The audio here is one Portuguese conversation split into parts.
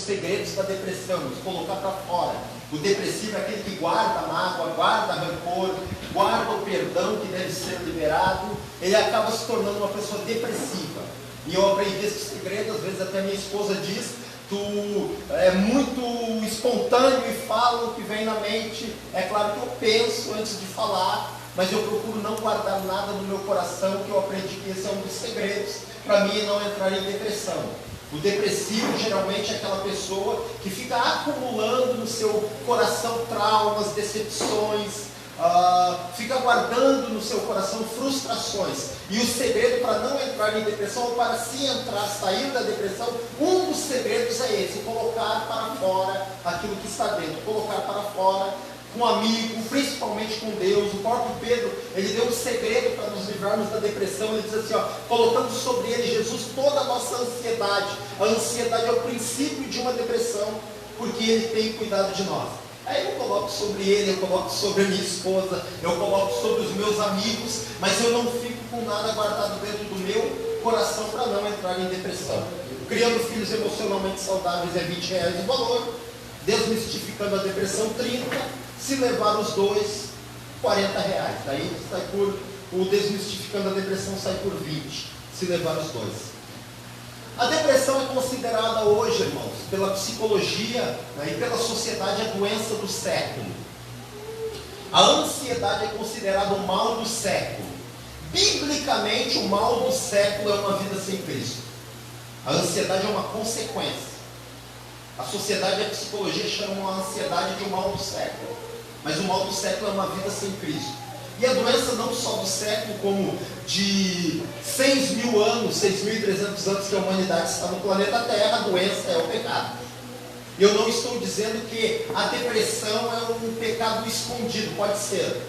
segredos da depressão, nos colocar para fora. O depressivo é aquele que guarda mágoa, guarda rancor, guarda o perdão que deve ser liberado. Ele acaba se tornando uma pessoa depressiva. E eu aprendi esse segredo, às vezes até minha esposa diz: tu é muito espontâneo e fala o que vem na mente. É claro que eu penso antes de falar, mas eu procuro não guardar nada no meu coração, que eu aprendi que esse é um dos segredos para mim não entrar em depressão. O depressivo geralmente é aquela pessoa que fica acumulando no seu coração traumas, decepções, fica guardando no seu coração frustrações. E o segredo para não entrar em depressão, ou para se entrar, sair da depressão, um dos segredos é esse: colocar para fora aquilo que está dentro, colocar para fora com um amigo, principalmente com Deus. O próprio Pedro, ele deu um segredo para nos livrarmos da depressão. Ele diz assim, colocando sobre ele, Jesus, toda a nossa ansiedade. A ansiedade é o princípio de uma depressão, porque ele tem cuidado de nós. Aí eu coloco sobre ele, eu coloco sobre a minha esposa, eu coloco sobre os meus amigos, mas eu não fico com nada guardado dentro do meu coração para não entrar em depressão. Criando filhos emocionalmente saudáveis é R$20 o valor. Desmistificando a depressão, 30. Se levar os dois, R$40. Daí sai por, o desmistificando a depressão sai por 20, se levar os dois. A depressão é considerada hoje, irmãos, pela psicologia, né, e pela sociedade, a doença do século. A ansiedade é considerada o mal do século. Biblicamente, o mal do século é uma vida sem Cristo. A ansiedade é uma consequência. A sociedade e a psicologia chamam a ansiedade de o mal do século. Mas o mal do século é uma vida sem Cristo. E a doença não só do século, como de 6.000 anos, 6.300 anos que a humanidade está no planeta Terra, a doença é o pecado. Eu não estou dizendo que a depressão é um pecado escondido, pode ser.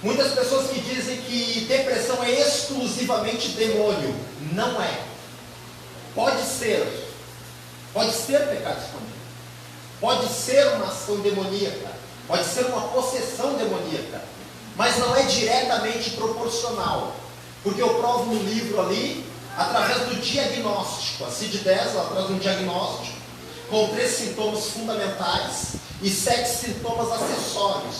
Muitas pessoas que dizem que depressão é exclusivamente demônio. Não é. Pode ser. Pode ser pecado escondido. Pode ser uma ação demoníaca. Pode ser uma possessão demoníaca. Mas não é diretamente proporcional. Porque eu provo no livro ali, através do diagnóstico. A CID-10, ela traz um diagnóstico com 3 sintomas fundamentais e 7 sintomas acessórios,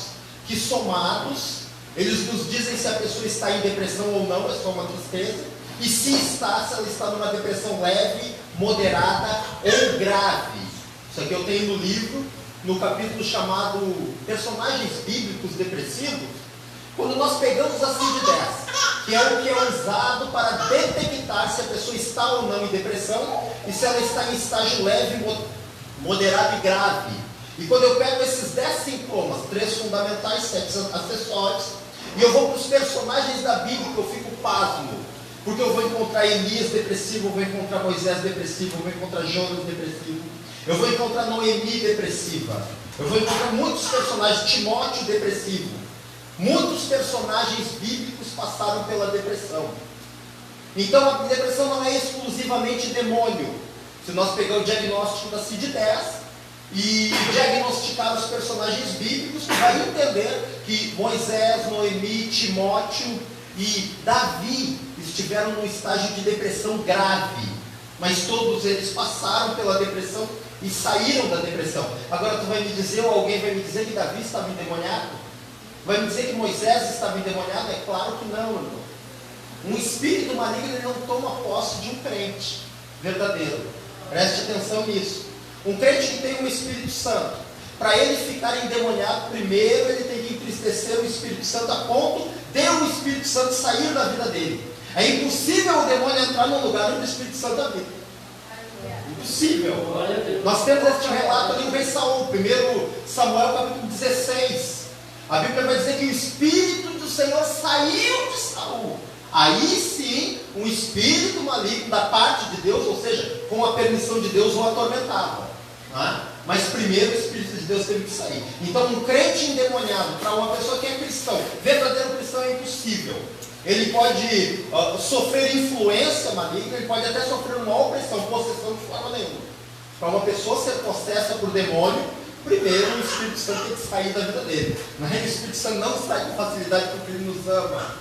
que somados, eles nos dizem se a pessoa está em depressão ou não, é só uma tristeza. E se ela está numa depressão leve, moderada ou grave. Isso aqui eu tenho no livro, no capítulo chamado Personagens Bíblicos Depressivos. Quando nós pegamos a CID-10, que é o que é usado para detectar se a pessoa está ou não em depressão, e se ela está em estágio leve, moderado e grave. E quando eu pego esses 10 sintomas, 3 fundamentais, 7 acessórios, e eu vou para os personagens da Bíblia, eu fico pasmo. Porque eu vou encontrar Elias depressivo, eu vou encontrar Moisés depressivo, eu vou encontrar Jonas depressivo, eu vou encontrar Noemi depressiva, eu vou encontrar muitos personagens, Timóteo depressivo. Muitos personagens bíblicos passaram pela depressão. Então a depressão não é exclusivamente demônio. Se nós pegarmos o diagnóstico da CID-10 e diagnosticar os personagens bíblicos, vai entender que Moisés, Noemi, Timóteo e Davi estiveram num estágio de depressão grave, mas todos eles passaram pela depressão e saíram da depressão. Agora tu vai me dizer, ou alguém vai me dizer que Davi estava endemoniado? Vai me dizer que Moisés estava endemoniado? É claro que não, irmão. Um espírito maligno ele não toma posse de um crente verdadeiro. Preste atenção nisso. Um crente que tem um Espírito Santo, para ele ficar endemoniado, primeiro ele tem que entristecer o Espírito Santo a ponto de o Espírito Santo sair da vida dele. É impossível o demônio entrar no lugar onde o Espírito Santo habita. Impossível. Nós temos este relato ali no rei Saul, 1 Samuel capítulo 16. A Bíblia vai dizer que o Espírito do Senhor saiu de Saul. Aí sim, um espírito maligno da parte de Deus, ou seja, com a permissão de Deus, o atormentava. Mas primeiro o Espírito de Deus teve que sair. Então um crente endemoniado, para uma pessoa que é cristão, verdadeiro cristão, é impossível. Ele pode sofrer influência maligna, ele pode até sofrer uma opressão, possessão de forma nenhuma. Para uma pessoa ser possessa por demônio, primeiro o Espírito Santo tem que sair da vida dele. O Espírito Santo não sai com facilidade porque ele nos ama.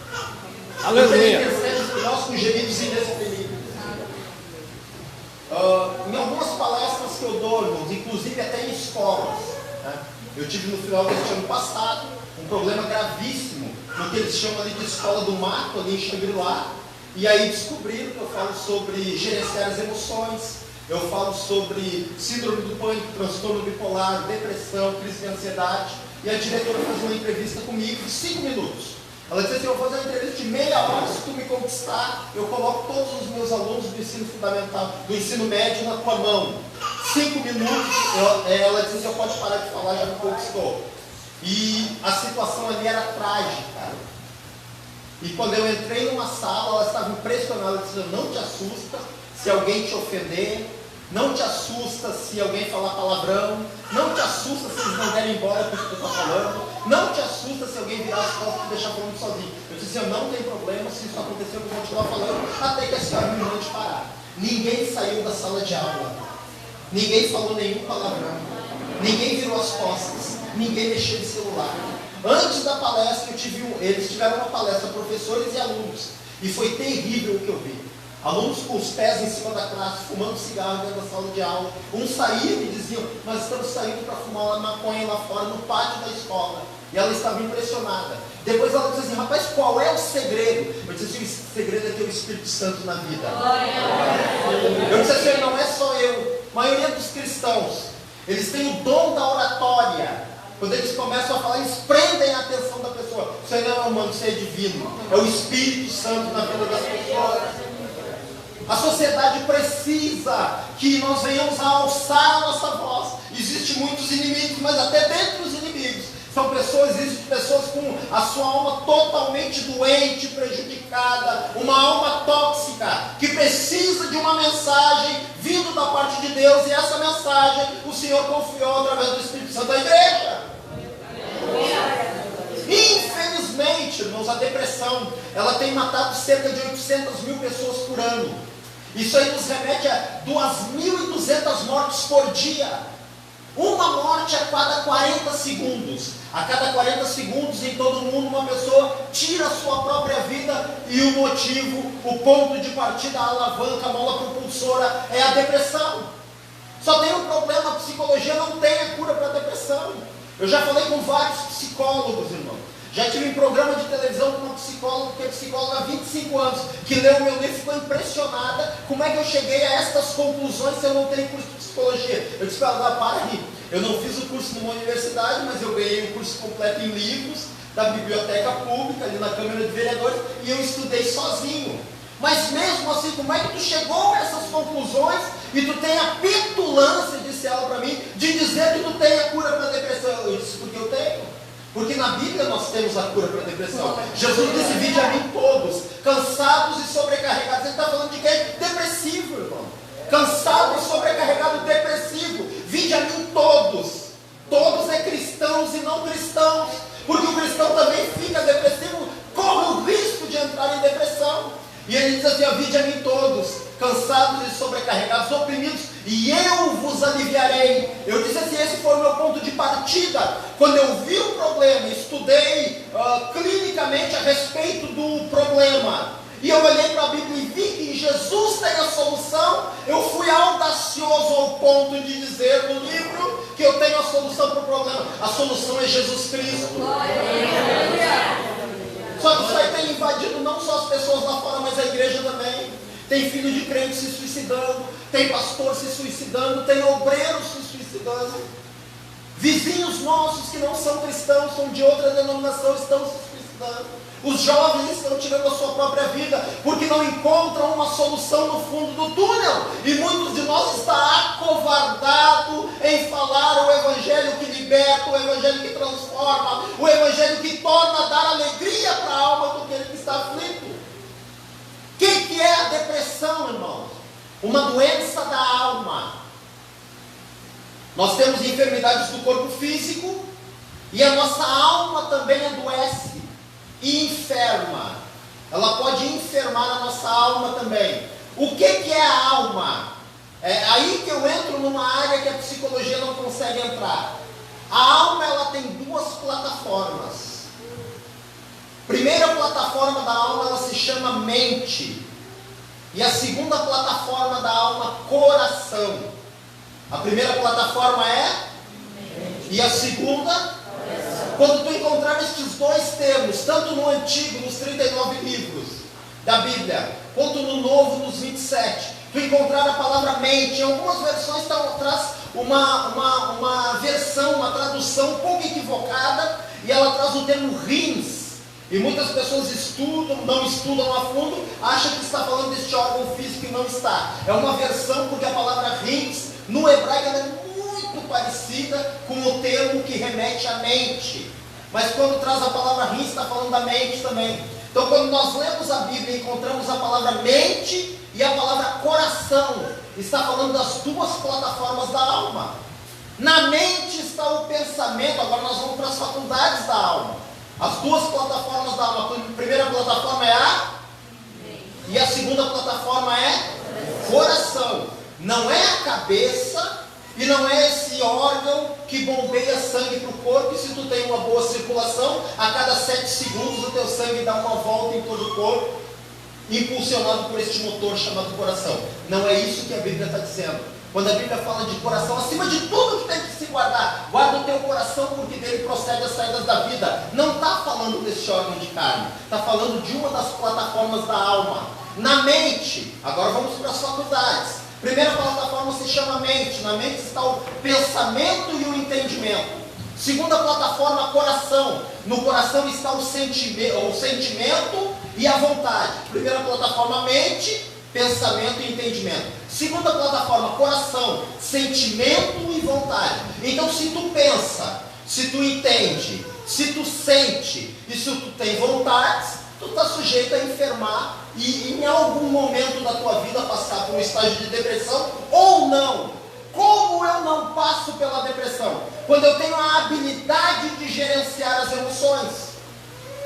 Aleluia. Ele intercede por nós com gemidos inexprimíveis. Em algumas palestras que eu dou, irmãos, inclusive até em escolas, né? Eu tive no final deste ano passado um problema gravíssimo no que eles chamam ali de escola do mato, ali em Xangri-Lá, e aí descobriram que eu falo sobre gerenciar as emoções, eu falo sobre síndrome do pânico, transtorno bipolar, depressão, crise de ansiedade, e a diretora fez uma entrevista comigo de 5 minutos. Ela disse assim: eu vou fazer uma entrevista de meia hora, se tu me conquistar, eu coloco todos os meus alunos do ensino fundamental, do ensino médio na tua mão. 5 minutos, ela disse: eu pode parar de falar, já me conquistou. E a situação ali era trágica. E quando eu entrei numa sala, ela estava impressionada, ela disse: não te assusta se alguém te ofender, não te assusta se alguém falar palavrão, não te assusta se eles não derem embora porque tu está falando, não te assusta se alguém virar as costas e te deixar falando sozinho. Eu disse: eu não tenho problema, se isso acontecer eu vou continuar falando até que a senhora me mande parar. Ninguém saiu da sala de aula, ninguém falou nenhum palavrão, ninguém virou as costas, ninguém mexeu no celular. Antes da palestra eles tiveram uma palestra, professores e alunos, e foi terrível o que eu vi. Alunos com os pés em cima da classe, fumando cigarro dentro da sala de aula. Uns saíam e diziam: nós estamos saindo para fumar uma maconha lá fora, no pátio da escola. E ela estava impressionada. Depois ela disse assim: rapaz, qual é o segredo? Eu disse assim: o segredo é ter o Espírito Santo na vida. Eu disse assim: não é só eu. A maioria dos cristãos, eles têm o dom da oratória. Quando eles começam a falar, eles prendem a atenção da pessoa. Isso aí não é humano, isso é divino. É o Espírito Santo na vida das pessoas. A sociedade precisa que nós venhamos a alçar a nossa voz. Existem muitos inimigos, mas até dentro dos inimigos existem pessoas com a sua alma totalmente doente, prejudicada, uma alma tóxica, que precisa de uma mensagem vindo da parte de Deus, e essa mensagem o Senhor confiou através do Espírito Santo à igreja. Infelizmente, irmãos, a depressão, ela tem matado cerca de 800 mil pessoas por ano. Isso aí nos remete a 2.200 mortes por dia. Uma morte a cada 40 segundos. A cada 40 segundos em todo mundo uma pessoa tira a sua própria vida, e o motivo, o ponto de partida, a alavanca, a mola propulsora é a depressão. Só tem um problema: a psicologia não tem a cura para a depressão. Eu já falei com vários psicólogos, irmão. Já tive um programa de televisão com uma psicóloga, que é psicóloga há 25 anos, que leu o meu livro e ficou impressionada. Como é que eu cheguei a estas conclusões se eu não tenho curso de psicologia? Eu disse para ela: para aí, eu não fiz o curso numa universidade, mas eu ganhei o curso completo em livros da biblioteca pública, ali na Câmara de Vereadores, e eu estudei sozinho. Mas mesmo assim, como é que tu chegou a essas conclusões e tu tem a petulância, disse ela para mim, de dizer que tu tem a cura para a depressão? Eu disse: porque eu tenho. Porque na Bíblia nós temos a cura para a depressão. Jesus disse: vinde a mim todos, cansados e sobrecarregados. Ele está falando de quem? Depressivo, irmão. Cansado e sobrecarregado, depressivo. Vinde a mim todos. Todos é cristãos e não cristãos. Porque o cristão também fica depressivo, corre o risco de entrar em depressão. E ele diz assim: vinde a mim todos, cansados e sobrecarregados, oprimidos, e eu vos aliviarei. Eu disse assim: esse foi o meu ponto de partida. Quando eu vi o problema, estudei clinicamente a respeito do problema, e eu olhei para a Bíblia e vi que Jesus tem a solução. Eu fui audacioso ao ponto de dizer no livro que eu tenho a solução para o problema. A solução é Jesus Cristo. Só que isso aí tem invadido não só as pessoas lá fora, mas a igreja também. Tem filho de crente se suicidando, tem pastor se suicidando, tem obreiros se suicidando. Vizinhos nossos que não são cristãos, são de outra denominação, estão se suicidando. Os jovens estão tirando a sua própria vida, porque não encontram uma solução no fundo do túnel. E muitos de nós estão acovardados em falar o evangelho que liberta, o evangelho que transforma, o evangelho que torna a dar alegria para a alma do que está aflito. O que é a depressão, irmãos? Uma doença da alma. Nós temos enfermidades do corpo físico, e a nossa alma também adoece e enferma. Ela pode enfermar a nossa alma também. O que é a alma? É aí que eu entro numa área que a psicologia não consegue entrar. A alma, ela tem duas plataformas. Primeira plataforma da alma, ela se chama mente. E a segunda plataforma da alma, coração. A primeira plataforma é? E a segunda? Quando tu encontrar estes dois termos, tanto no Antigo, nos 39 livros da Bíblia, quanto no Novo, nos 27, tu encontrar a palavra mente. Em algumas versões traz uma versão, uma tradução um pouco equivocada, e ela traz o termo rins. E muitas pessoas estudam, não estudam a fundo, acham que está falando deste órgão físico e não está. É uma versão porque a palavra rins, no hebraico, ela é muito parecida com o termo que remete à mente. Mas quando traz a palavra rins, está falando da mente também. Então quando nós lemos a Bíblia e encontramos a palavra mente e a palavra coração, está falando das duas plataformas da alma. Na mente está o pensamento. Agora nós vamos para as faculdades da alma. As duas plataformas da alma. A primeira plataforma é a e a segunda plataforma é coração. Não é a cabeça e não é esse órgão que bombeia sangue para o corpo. E se tu tem uma boa circulação, a cada 7 segundos o teu sangue dá uma volta em todo o corpo, impulsionado por este motor chamado coração. Não é isso que a Bíblia está dizendo. Quando a Bíblia fala de coração, acima de tudo que tem que se guardar, guarda o teu coração, porque dele procede as saídas da vida. Não está falando desse órgão de carne, está falando de uma das plataformas da alma. Na mente, agora vamos para as faculdades. Primeira plataforma se chama mente. Na mente está o pensamento e o entendimento. Segunda plataforma, coração. No coração está o sentimento e a vontade. Primeira plataforma, mente, pensamento e entendimento. Segunda plataforma, coração, sentimento e vontade. Então se tu pensa, se tu entende, se tu sente e se tu tem vontades, tu está sujeito a enfermar e em algum momento da tua vida passar por um estágio de depressão ou não. Como eu não passo pela depressão? Quando eu tenho a habilidade de gerenciar as emoções,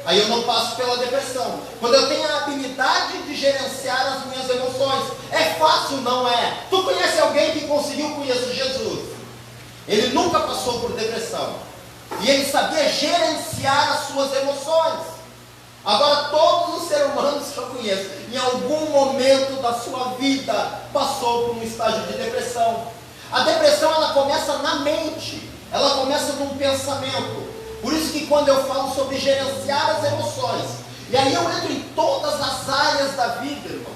aí eu não passo pela depressão. Quando eu tenho a habilidade de gerenciar as minhas emoções, é fácil? Não é. Tu conhece alguém que conseguiu conhecer Jesus? Ele nunca passou por depressão. E ele sabia gerenciar as suas emoções. Agora todos os seres humanos que eu conheço, em algum momento da sua vida, passou por um estágio de depressão. A depressão, ela começa na mente. Ela começa num pensamento. Por isso que quando eu falo sobre gerenciar as emoções, e aí eu entro em todas as áreas da vida, irmão,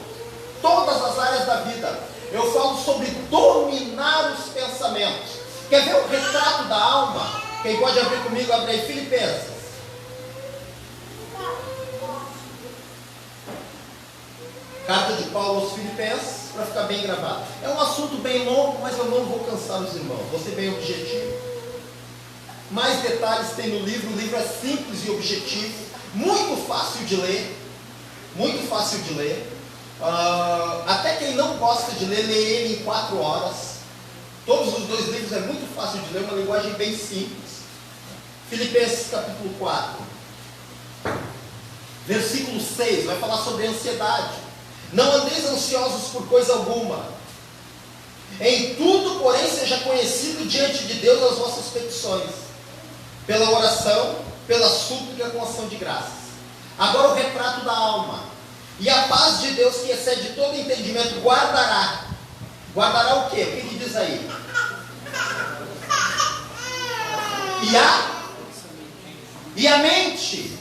todas as áreas da vida, eu falo sobre dominar os pensamentos. Quer ver o retrato da alma? Quem pode abrir comigo, abre aí, Filipenses. Carta de Paulo aos Filipenses, para ficar bem gravado. É um assunto bem longo, mas eu não vou cansar os irmãos, vou ser bem objetivo. Mais detalhes tem no livro. O livro é simples e objetivo, muito fácil de ler, muito fácil de ler. Até quem não gosta de ler, lê ele em 4 horas. Todos os 2 livros é muito fácil de ler, uma linguagem bem simples. Filipenses capítulo 4, versículo 6, vai falar sobre ansiedade. Não andeis ansiosos por coisa alguma. Em tudo, porém, seja conhecido diante de Deus as vossas petições, pela oração, pela súplica com ação de graças. Agora o retrato da alma. E a paz de Deus, que excede todo entendimento, guardará. Guardará o quê? O que ele diz aí? E a mente.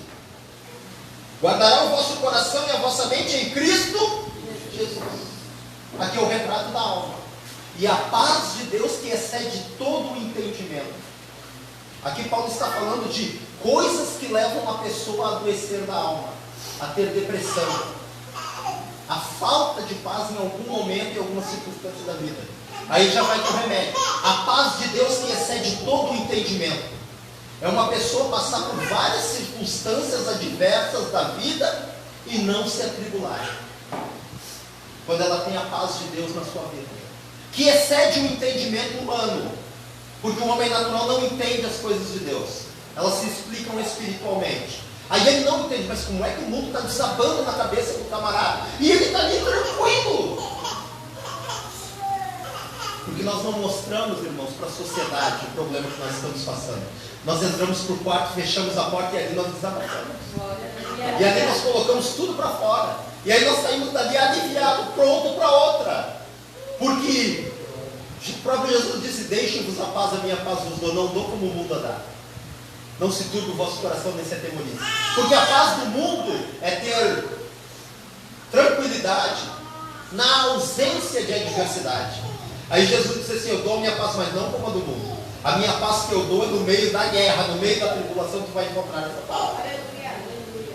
Guardará o vosso coração e a vossa mente em Cristo Jesus. Aqui é o retrato da alma. E a paz de Deus, que excede todo o entendimento. Aqui Paulo está falando de coisas que levam a pessoa a adoecer da alma, a ter depressão, a falta de paz em algum momento, em alguma circunstância da vida. Aí já vai ter o remédio. A paz de Deus, que excede todo o entendimento. É uma pessoa passar por várias circunstâncias adversas da vida e não se atribular, quando ela tem a paz de Deus na sua vida, que excede o entendimento humano, porque o homem natural não entende as coisas de Deus, elas se explicam espiritualmente. Aí ele não entende, mas como é que o mundo está desabando na cabeça do camarada e ele está ali tranquilo? Porque nós não mostramos, irmãos, para a sociedade o problema que nós estamos passando. Nós entramos para o quarto, fechamos a porta e ali nós desabafamos. E ali nós colocamos tudo para fora. E aí nós saímos dali aliviados, pronto para outra. Porque o próprio Jesus disse: deixem-vos a paz, a minha paz vos dou, não dou como o mundo a dá. Não se turbe o vosso coração, nem se atemorize. Porque a paz do mundo é ter tranquilidade na ausência de adversidade. Aí Jesus disse assim: eu dou a minha paz, mas não como a do mundo. A minha paz que eu dou é no meio da guerra, no meio da tribulação, tu vai encontrar essa paz.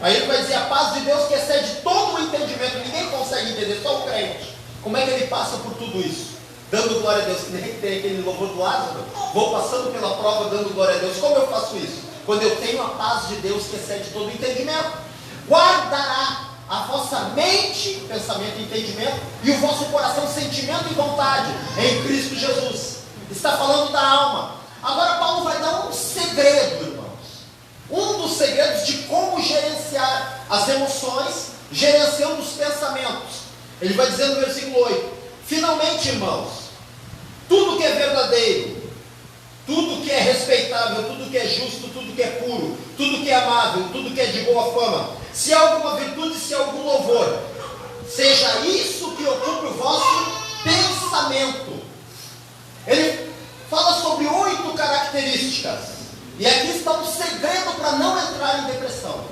Aí ele vai dizer: a paz de Deus que excede todo o entendimento. Ninguém consegue entender, só o crente. Como é que ele passa por tudo isso? Dando glória a Deus, que nem tem aquele louvor do Lázaro. Vou passando pela prova dando glória a Deus. Como eu faço isso? Quando eu tenho a paz de Deus que excede todo o entendimento. Guardará a vossa mente, pensamento e entendimento, e o vosso coração, sentimento e vontade, em Cristo Jesus. Está falando da alma. Agora Paulo vai dar um segredo, irmãos. Um dos segredos de como gerenciar as emoções, gerenciando os pensamentos. Ele vai dizer no versículo 8: finalmente, irmãos, tudo que é verdadeiro, tudo que é respeitável, tudo que é justo, tudo que é puro, tudo que é amável, tudo que é de boa fama, se há alguma virtude, se há algum louvor, seja isso que ocupe o vosso pensamento. Ele fala sobre 8 características, e aqui está um segredo para não entrar em depressão.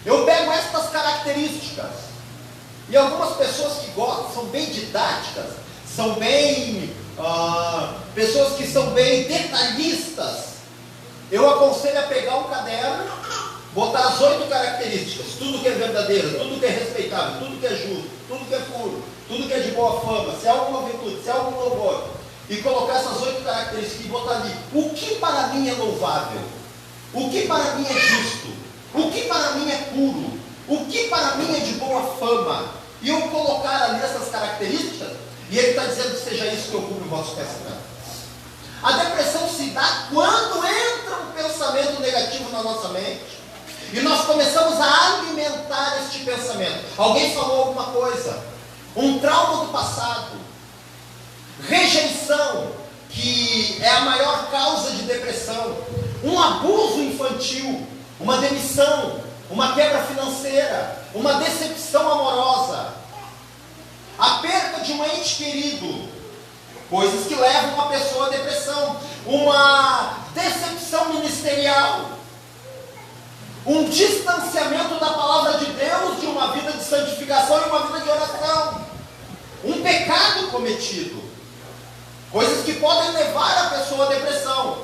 Eu pego estas características, e algumas pessoas que gostam, são bem didáticas, são bem pessoas que são bem detalhistas. Eu aconselho a pegar um caderno, botar as 8 características: tudo que é verdadeiro, tudo que é respeitável, tudo que é justo, tudo que é puro, tudo que é de boa fama, se há alguma virtude, se há algum louvor, e colocar essas 8 características e botar ali: o que para mim é louvável, o que para mim é justo, o que para mim é puro, o que para mim é de boa fama, e eu colocar ali essas características. E ele está dizendo que seja isso que ocupe o vosso pensamento. A depressão se dá quando entra um pensamento negativo na nossa mente, e nós começamos a alimentar este pensamento. Alguém falou alguma coisa, um trauma do passado, rejeição, que é a maior causa de depressão, um abuso infantil, uma demissão, uma quebra financeira, uma decepção amorosa, a perda de um ente querido, coisas que levam uma pessoa à depressão, uma decepção ministerial, um distanciamento da palavra de Deus, de uma vida de santificação e uma vida de oração, um pecado cometido, coisas que podem levar a pessoa à depressão.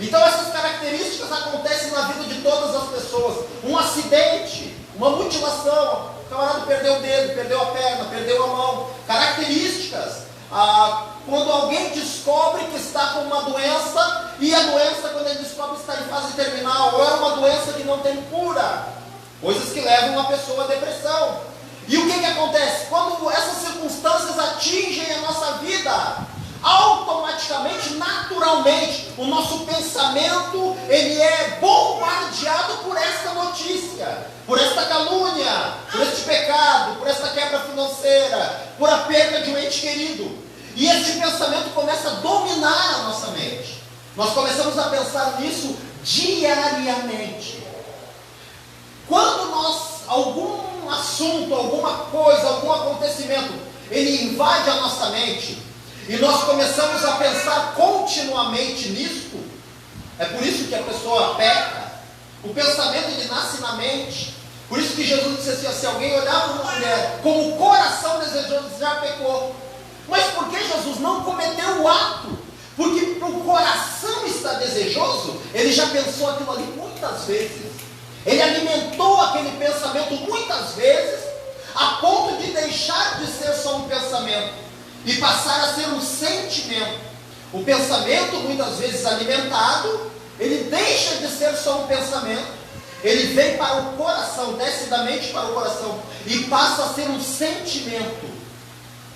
Então essas características acontecem na vida de todas as pessoas. Um acidente, uma mutilação, o camarada perdeu o dedo, perdeu a perna, perdeu a mão. Características, quando alguém descobre que está com uma doença, e a doença, quando ele descobre, está em fase terminal, ou é uma doença que não tem cura, coisas que levam a pessoa à depressão. E o que acontece? Quando essas circunstâncias atingem a nossa vida, automaticamente, naturalmente, o nosso pensamento, ele é bombardeado por esta notícia, por esta calúnia, por este pecado, por esta quebra financeira, por a perda de um ente querido. E este pensamento começa a dominar a nossa mente. Nós começamos a pensar nisso diariamente. Quando algum assunto, alguma coisa, algum acontecimento, ele invade a nossa mente, e nós começamos a pensar continuamente nisso, é por isso que a pessoa peca. O pensamento, ele nasce na mente. Por isso que Jesus disse assim: se alguém olhar para uma mulher com o coração desejoso, já pecou. Mas por que Jesus não cometeu o ato? Porque o coração está desejoso, ele já pensou aquilo ali muitas vezes, ele alimentou aquele pensamento muitas vezes, a ponto de deixar de ser só um pensamento e passar a ser um sentimento. O pensamento, muitas vezes alimentado, ele deixa de ser só um pensamento, ele vem para o coração, desce da mente para o coração e passa a ser um sentimento.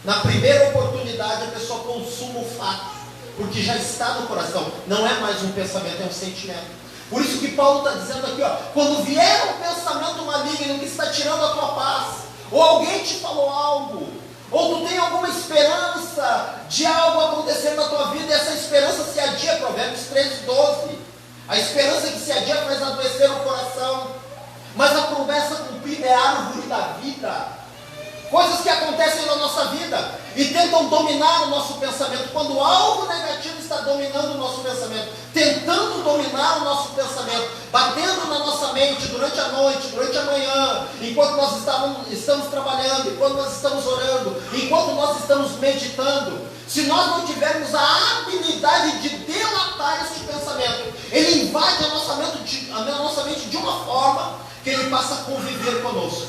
Na primeira oportunidade a pessoa consuma o fato, porque já está no coração, não é mais um pensamento, é um sentimento. Por isso que Paulo está dizendo aqui, quando vier um pensamento maligno que está tirando a tua paz, ou alguém te falou algo, ou tu tem alguma esperança de algo acontecer na tua vida, e essa esperança se adia, Provérbios 13:12, a esperança que se adia faz adoecer o coração, mas a promessa cumprida é a árvore da vida. coisas que acontecem na nossa vida e tentam dominar o nosso pensamento. Quando algo negativo está dominando o nosso pensamento, tentando dominar o nosso pensamento, batendo na nossa mente durante a noite, durante a manhã, enquanto nós estamos trabalhando, enquanto nós estamos orando, enquanto nós estamos meditando, se nós não tivermos a habilidade de delatar este pensamento, ele invade a nossa mente de uma forma que ele passa a conviver conosco.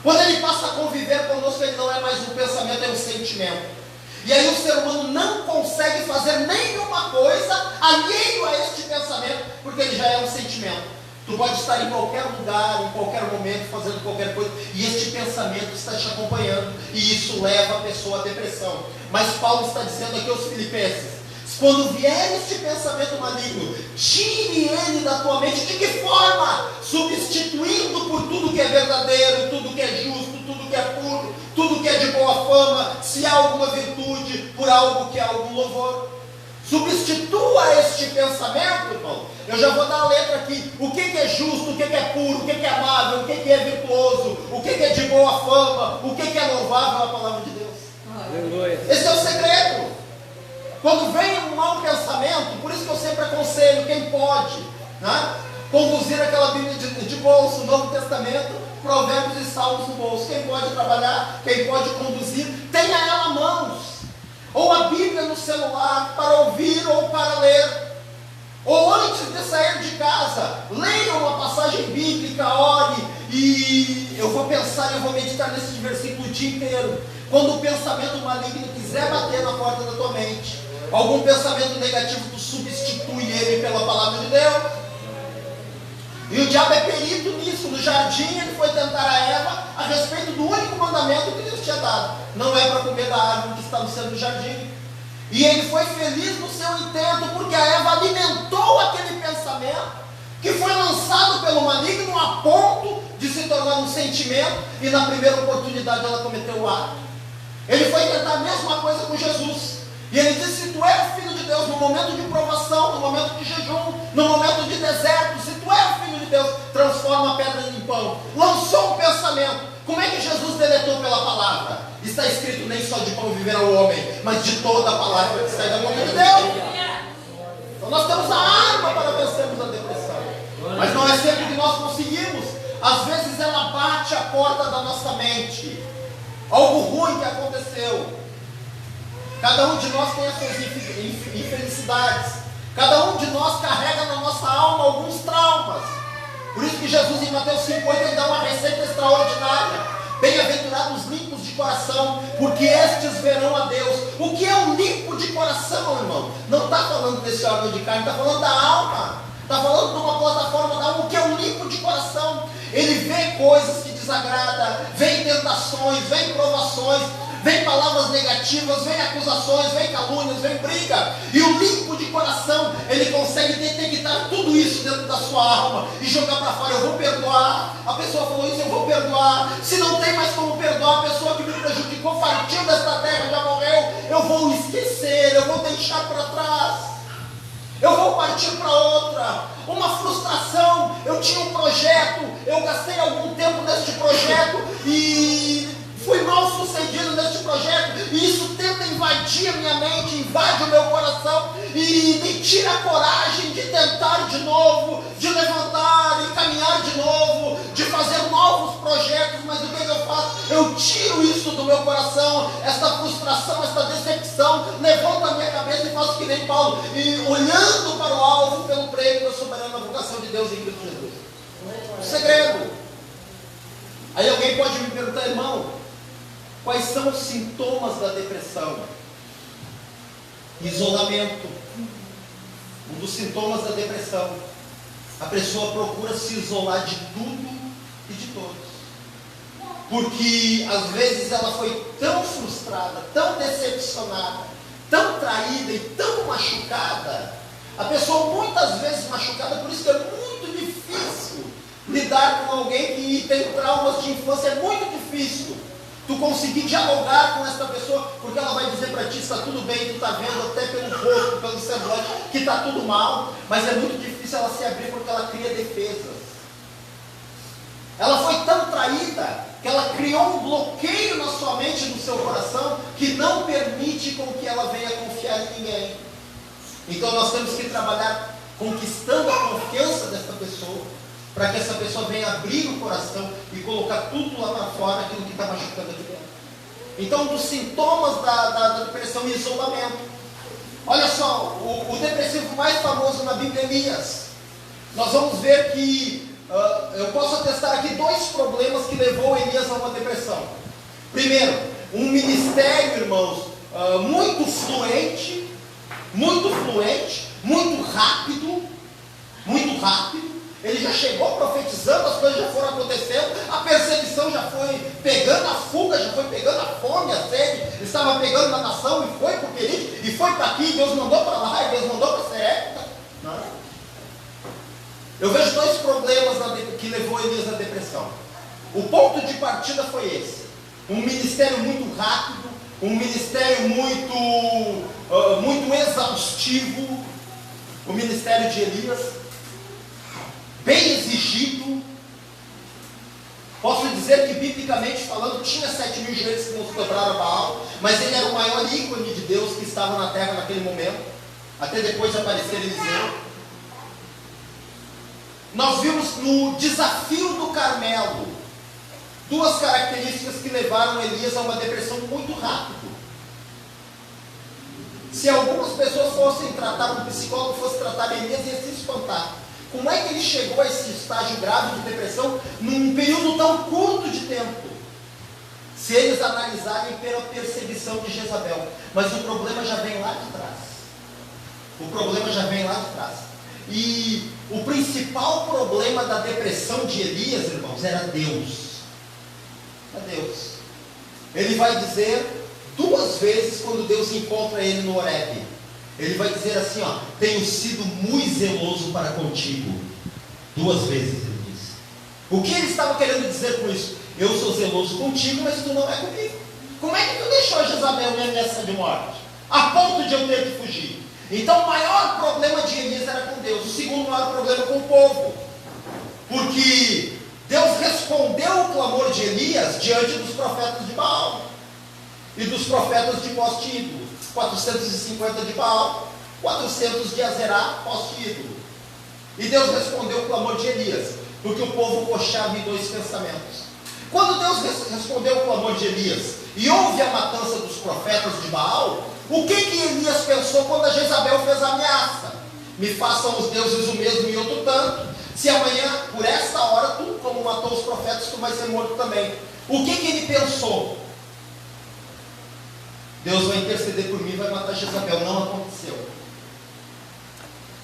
Quando ele passa a conviver conosco, ele não é mais um pensamento, é um sentimento. E aí o ser humano não consegue fazer nenhuma coisa alheio a este pensamento, porque ele já é um sentimento. Tu pode estar em qualquer lugar, em qualquer momento, fazendo qualquer coisa, e este pensamento está te acompanhando, e isso leva a pessoa à depressão. Mas Paulo está dizendo aqui aos Filipenses: quando vier este pensamento maligno, tire ele da tua mente. De que forma? Substituindo por tudo que é verdadeiro, tudo que é justo, tudo que é puro, tudo que é de boa fama, se há alguma virtude, por algo que é algum louvor. Substitua este pensamento, irmão. Eu já vou dar a letra aqui. O que é justo, o que é puro, o que é amável, o que é virtuoso, o que é de boa fama, o que é louvável, a palavra de Deus. Aleluia. Esse é o segredo. Quando vem um mau pensamento, por isso que eu sempre aconselho quem pode, né, conduzir aquela Bíblia de bolso, o Novo Testamento, Provérbios e Salmos no bolso. Quem pode trabalhar, quem pode conduzir, tenha ela à mãos. Ou a Bíblia no celular, para ouvir ou para ler. Ou antes de sair de casa, leia uma passagem bíblica, ore, e eu vou pensar, eu vou meditar nesse versículo o dia inteiro. Quando o pensamento maligno quiser bater na porta da tua mente, algum pensamento negativo, tu substitui ele pela palavra de Deus. E o diabo é perito nisso. No jardim ele foi tentar a Eva a respeito do único mandamento que Deus tinha dado: não é para comer da árvore que está no centro do jardim. E ele foi feliz no seu intento, porque a Eva alimentou aquele pensamento que foi lançado pelo maligno a ponto de se tornar um sentimento, e na primeira oportunidade ela cometeu o ato. Ele foi tentar a mesma coisa com Jesus. E ele disse: se tu és o Filho de Deus, no momento de provação, no momento de jejum, no momento de deserto, se tu és o Filho de Deus, transforma a pedra em pão. Lançou um pensamento. Como é que Jesus deletou pela palavra? Está escrito: nem só de pão viverá o homem, mas de toda a palavra que sai da boca de Deus. Então nós temos a arma para vencermos a depressão. Mas não é sempre que nós conseguimos. Às vezes ela bate a porta da nossa mente. Algo ruim que aconteceu. Cada um de nós tem as suas infelicidades. Cada um de nós carrega na nossa alma alguns traumas. Por isso que Jesus em Mateus 5,8 ele dá uma receita extraordinária. Bem-aventurados os limpos de coração, porque estes verão a Deus. O que é um limpo de coração, irmão? Não está falando desse órgão de carne, está falando da alma. Está falando de uma plataforma da alma. O que é um limpo de coração? Ele vê coisas que desagradam, vem tentações, vem provações, vem palavras negativas, vem acusações, vem calúnias, vem briga. E o limpo de coração, ele consegue detectar tudo isso dentro da sua alma e jogar para fora. Eu vou perdoar. A pessoa falou isso, eu vou perdoar. Se não tem mais como perdoar, a pessoa que me prejudicou, partiu desta terra, já morreu, eu vou esquecer, eu vou deixar para trás. Eu vou partir para outra. Uma frustração. Eu tinha um projeto, eu gastei algum tempo neste projeto e fui mal sucedido neste projeto, e isso tenta invadir a minha mente, invade o meu coração e me tira a coragem de tentar de novo, de levantar e caminhar de novo, de fazer novos projetos. Mas o que eu faço? Eu tiro isso do meu coração, esta frustração, esta decepção, levanto a minha cabeça e faço que nem Paulo, e olhando para o alvo pelo prêmio da soberana vocação de Deus em Cristo Jesus. O segredo. Aí alguém pode me perguntar: irmão, quais são os sintomas da depressão? Isolamento. Um dos sintomas da depressão. A pessoa procura se isolar de tudo e de todos. Porque às vezes ela foi tão frustrada, tão decepcionada, tão traída e tão machucada. A pessoa muitas vezes machucada, por isso que é muito difícil lidar com alguém que tem traumas de infância. É muito difícil tu conseguir dialogar com essa pessoa, porque ela vai dizer para ti: está tudo bem, tu está vendo até pelo rosto, pelo semblante, que está tudo mal. Mas é muito difícil ela se abrir, porque ela cria defesas. Ela foi tão traída que ela criou um bloqueio na sua mente, no seu coração, que não permite com que ela venha confiar em ninguém. Então nós temos que trabalhar conquistando a confiança dessa pessoa, para que essa pessoa venha abrir o coração e colocar tudo lá para fora, aquilo que está machucando aqui dentro. Então, um dos sintomas da depressão é isolamento. Olha só, o depressivo mais famoso na Bíblia é Elias. Nós vamos ver que eu posso atestar aqui 2 problemas que levou Elias a uma depressão. Primeiro, um ministério, irmãos, muito fluente, muito rápido. Ele já chegou profetizando, as coisas já foram acontecendo, a perseguição já foi pegando, a fuga já foi pegando, a fome, a sede, ele estava pegando na nação, e foi para o Querite, e foi para aqui, Deus mandou para lá, e Deus mandou para Serepta. Eu vejo 2 problemas que levou Elias à depressão. O ponto de partida foi esse: um ministério muito rápido, um ministério muito exaustivo, o ministério de Elias, bem exigido. Posso dizer que, biblicamente falando, tinha 7.000 joelhos que não se dobraram a Baal, mas ele era o maior ícone de Deus que estava na terra naquele momento, até depois de aparecer Eliseu. Nós vimos no desafio do Carmelo 2 características que levaram Elias a uma depressão muito rápido. Se algumas pessoas fossem tratar, um psicólogo fosse tratar Elias, ia se espantar. Como é que ele chegou a esse estágio grave de depressão num período tão curto de tempo? Se eles analisarem pela perseguição de Jezabel. Mas o problema já vem lá de trás. E o principal problema da depressão de Elias, irmãos, era Deus. Ele vai dizer 2 vezes, quando Deus encontra ele no Horebe, ele vai dizer assim, tenho sido muito zeloso para contigo. 2 vezes ele diz. O que ele estava querendo dizer com isso? Eu sou zeloso contigo, mas tu não é comigo. Como é que tu deixou Jezabel me ameaçar de morte, a ponto de eu ter que fugir? Então o maior problema de Elias era com Deus. O segundo maior problema com o povo, porque Deus respondeu o clamor de Elias diante dos profetas de Baal e dos profetas de poste ídolo. 450 de Baal, 400 de Azerá, poste ídolo. E Deus respondeu o clamor de Elias, porque o povo coxava em 2 pensamentos. Quando Deus respondeu o clamor de Elias e houve a matança dos profetas de Baal, o que Elias pensou quando a Jezabel fez a ameaça? Me façam os deuses o mesmo e outro tanto, se amanhã, por esta hora, tu, como matou os profetas, tu vai ser morto também. O que ele pensou? Deus vai interceder por mim e vai matar Jezabel. Não aconteceu.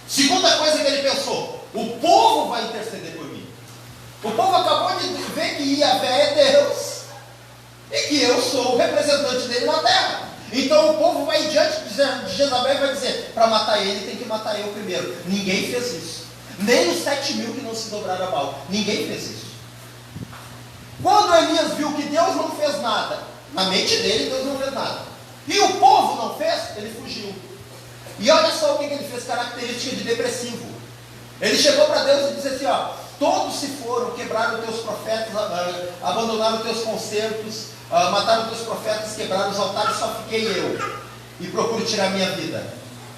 Segunda coisa que ele pensou: o povo vai interceder por mim. O povo acabou de ver que Yahvé é Deus e que eu sou o representante dele na terra. Então o povo vai diante de Jezabel e vai dizer: para matar ele tem que matar eu primeiro. Ninguém fez isso. Nem os 7.000 que não se dobraram a Baal. Ninguém fez isso. Quando Elias viu que Deus não fez nada, na mente dele Deus não fez nada, e o povo não fez, ele fugiu. E olha só o que ele fez, característica de depressivo. Ele chegou para Deus e disse assim: todos se foram, quebraram os teus profetas, abandonaram os teus concertos, mataram os teus profetas, quebraram os altares, só fiquei eu, e procuro tirar minha vida.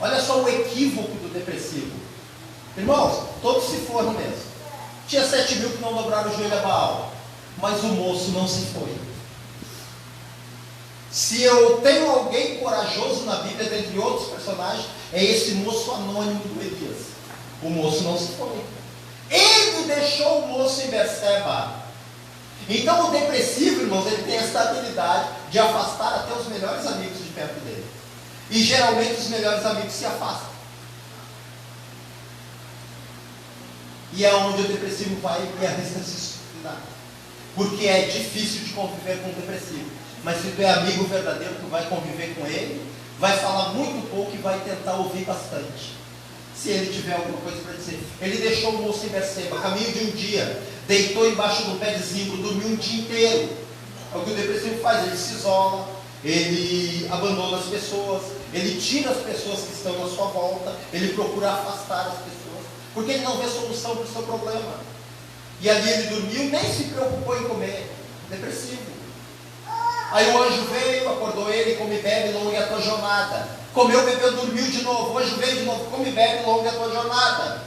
Olha só o equívoco do depressivo. Irmãos, todos se foram mesmo. Tinha 7.000 que não dobraram o joelho a Baal, mas o moço não se foi. Se eu tenho alguém corajoso na Bíblia, dentre outros personagens, é esse moço anônimo do Elias. O moço não se foi. Ele deixou o moço em Berseba. Então o depressivo, irmãos, ele tem essa habilidade de afastar até os melhores amigos de perto dele. E geralmente os melhores amigos se afastam. E é onde o depressivo vai e arrisca se suicidar. Porque é difícil de conviver com o depressivo. Mas se tu é amigo verdadeiro, tu vai conviver com ele, vai falar muito pouco e vai tentar ouvir bastante. Se ele tiver alguma coisa para dizer. Ele deixou o moço em Berseba, caminho de um dia, deitou embaixo do pé de zimbro, dormiu um dia inteiro. É o que o depressivo faz, ele se isola, ele abandona as pessoas, ele tira as pessoas que estão à sua volta, ele procura afastar as pessoas, porque ele não vê solução para o seu problema. E ali ele dormiu, nem se preocupou em comer. depressivo. Aí o anjo veio, acordou ele, come e bebe, longa é a tua jornada. Comeu, bebeu, dormiu de novo. O anjo veio de novo, come e bebe, longa é a tua jornada.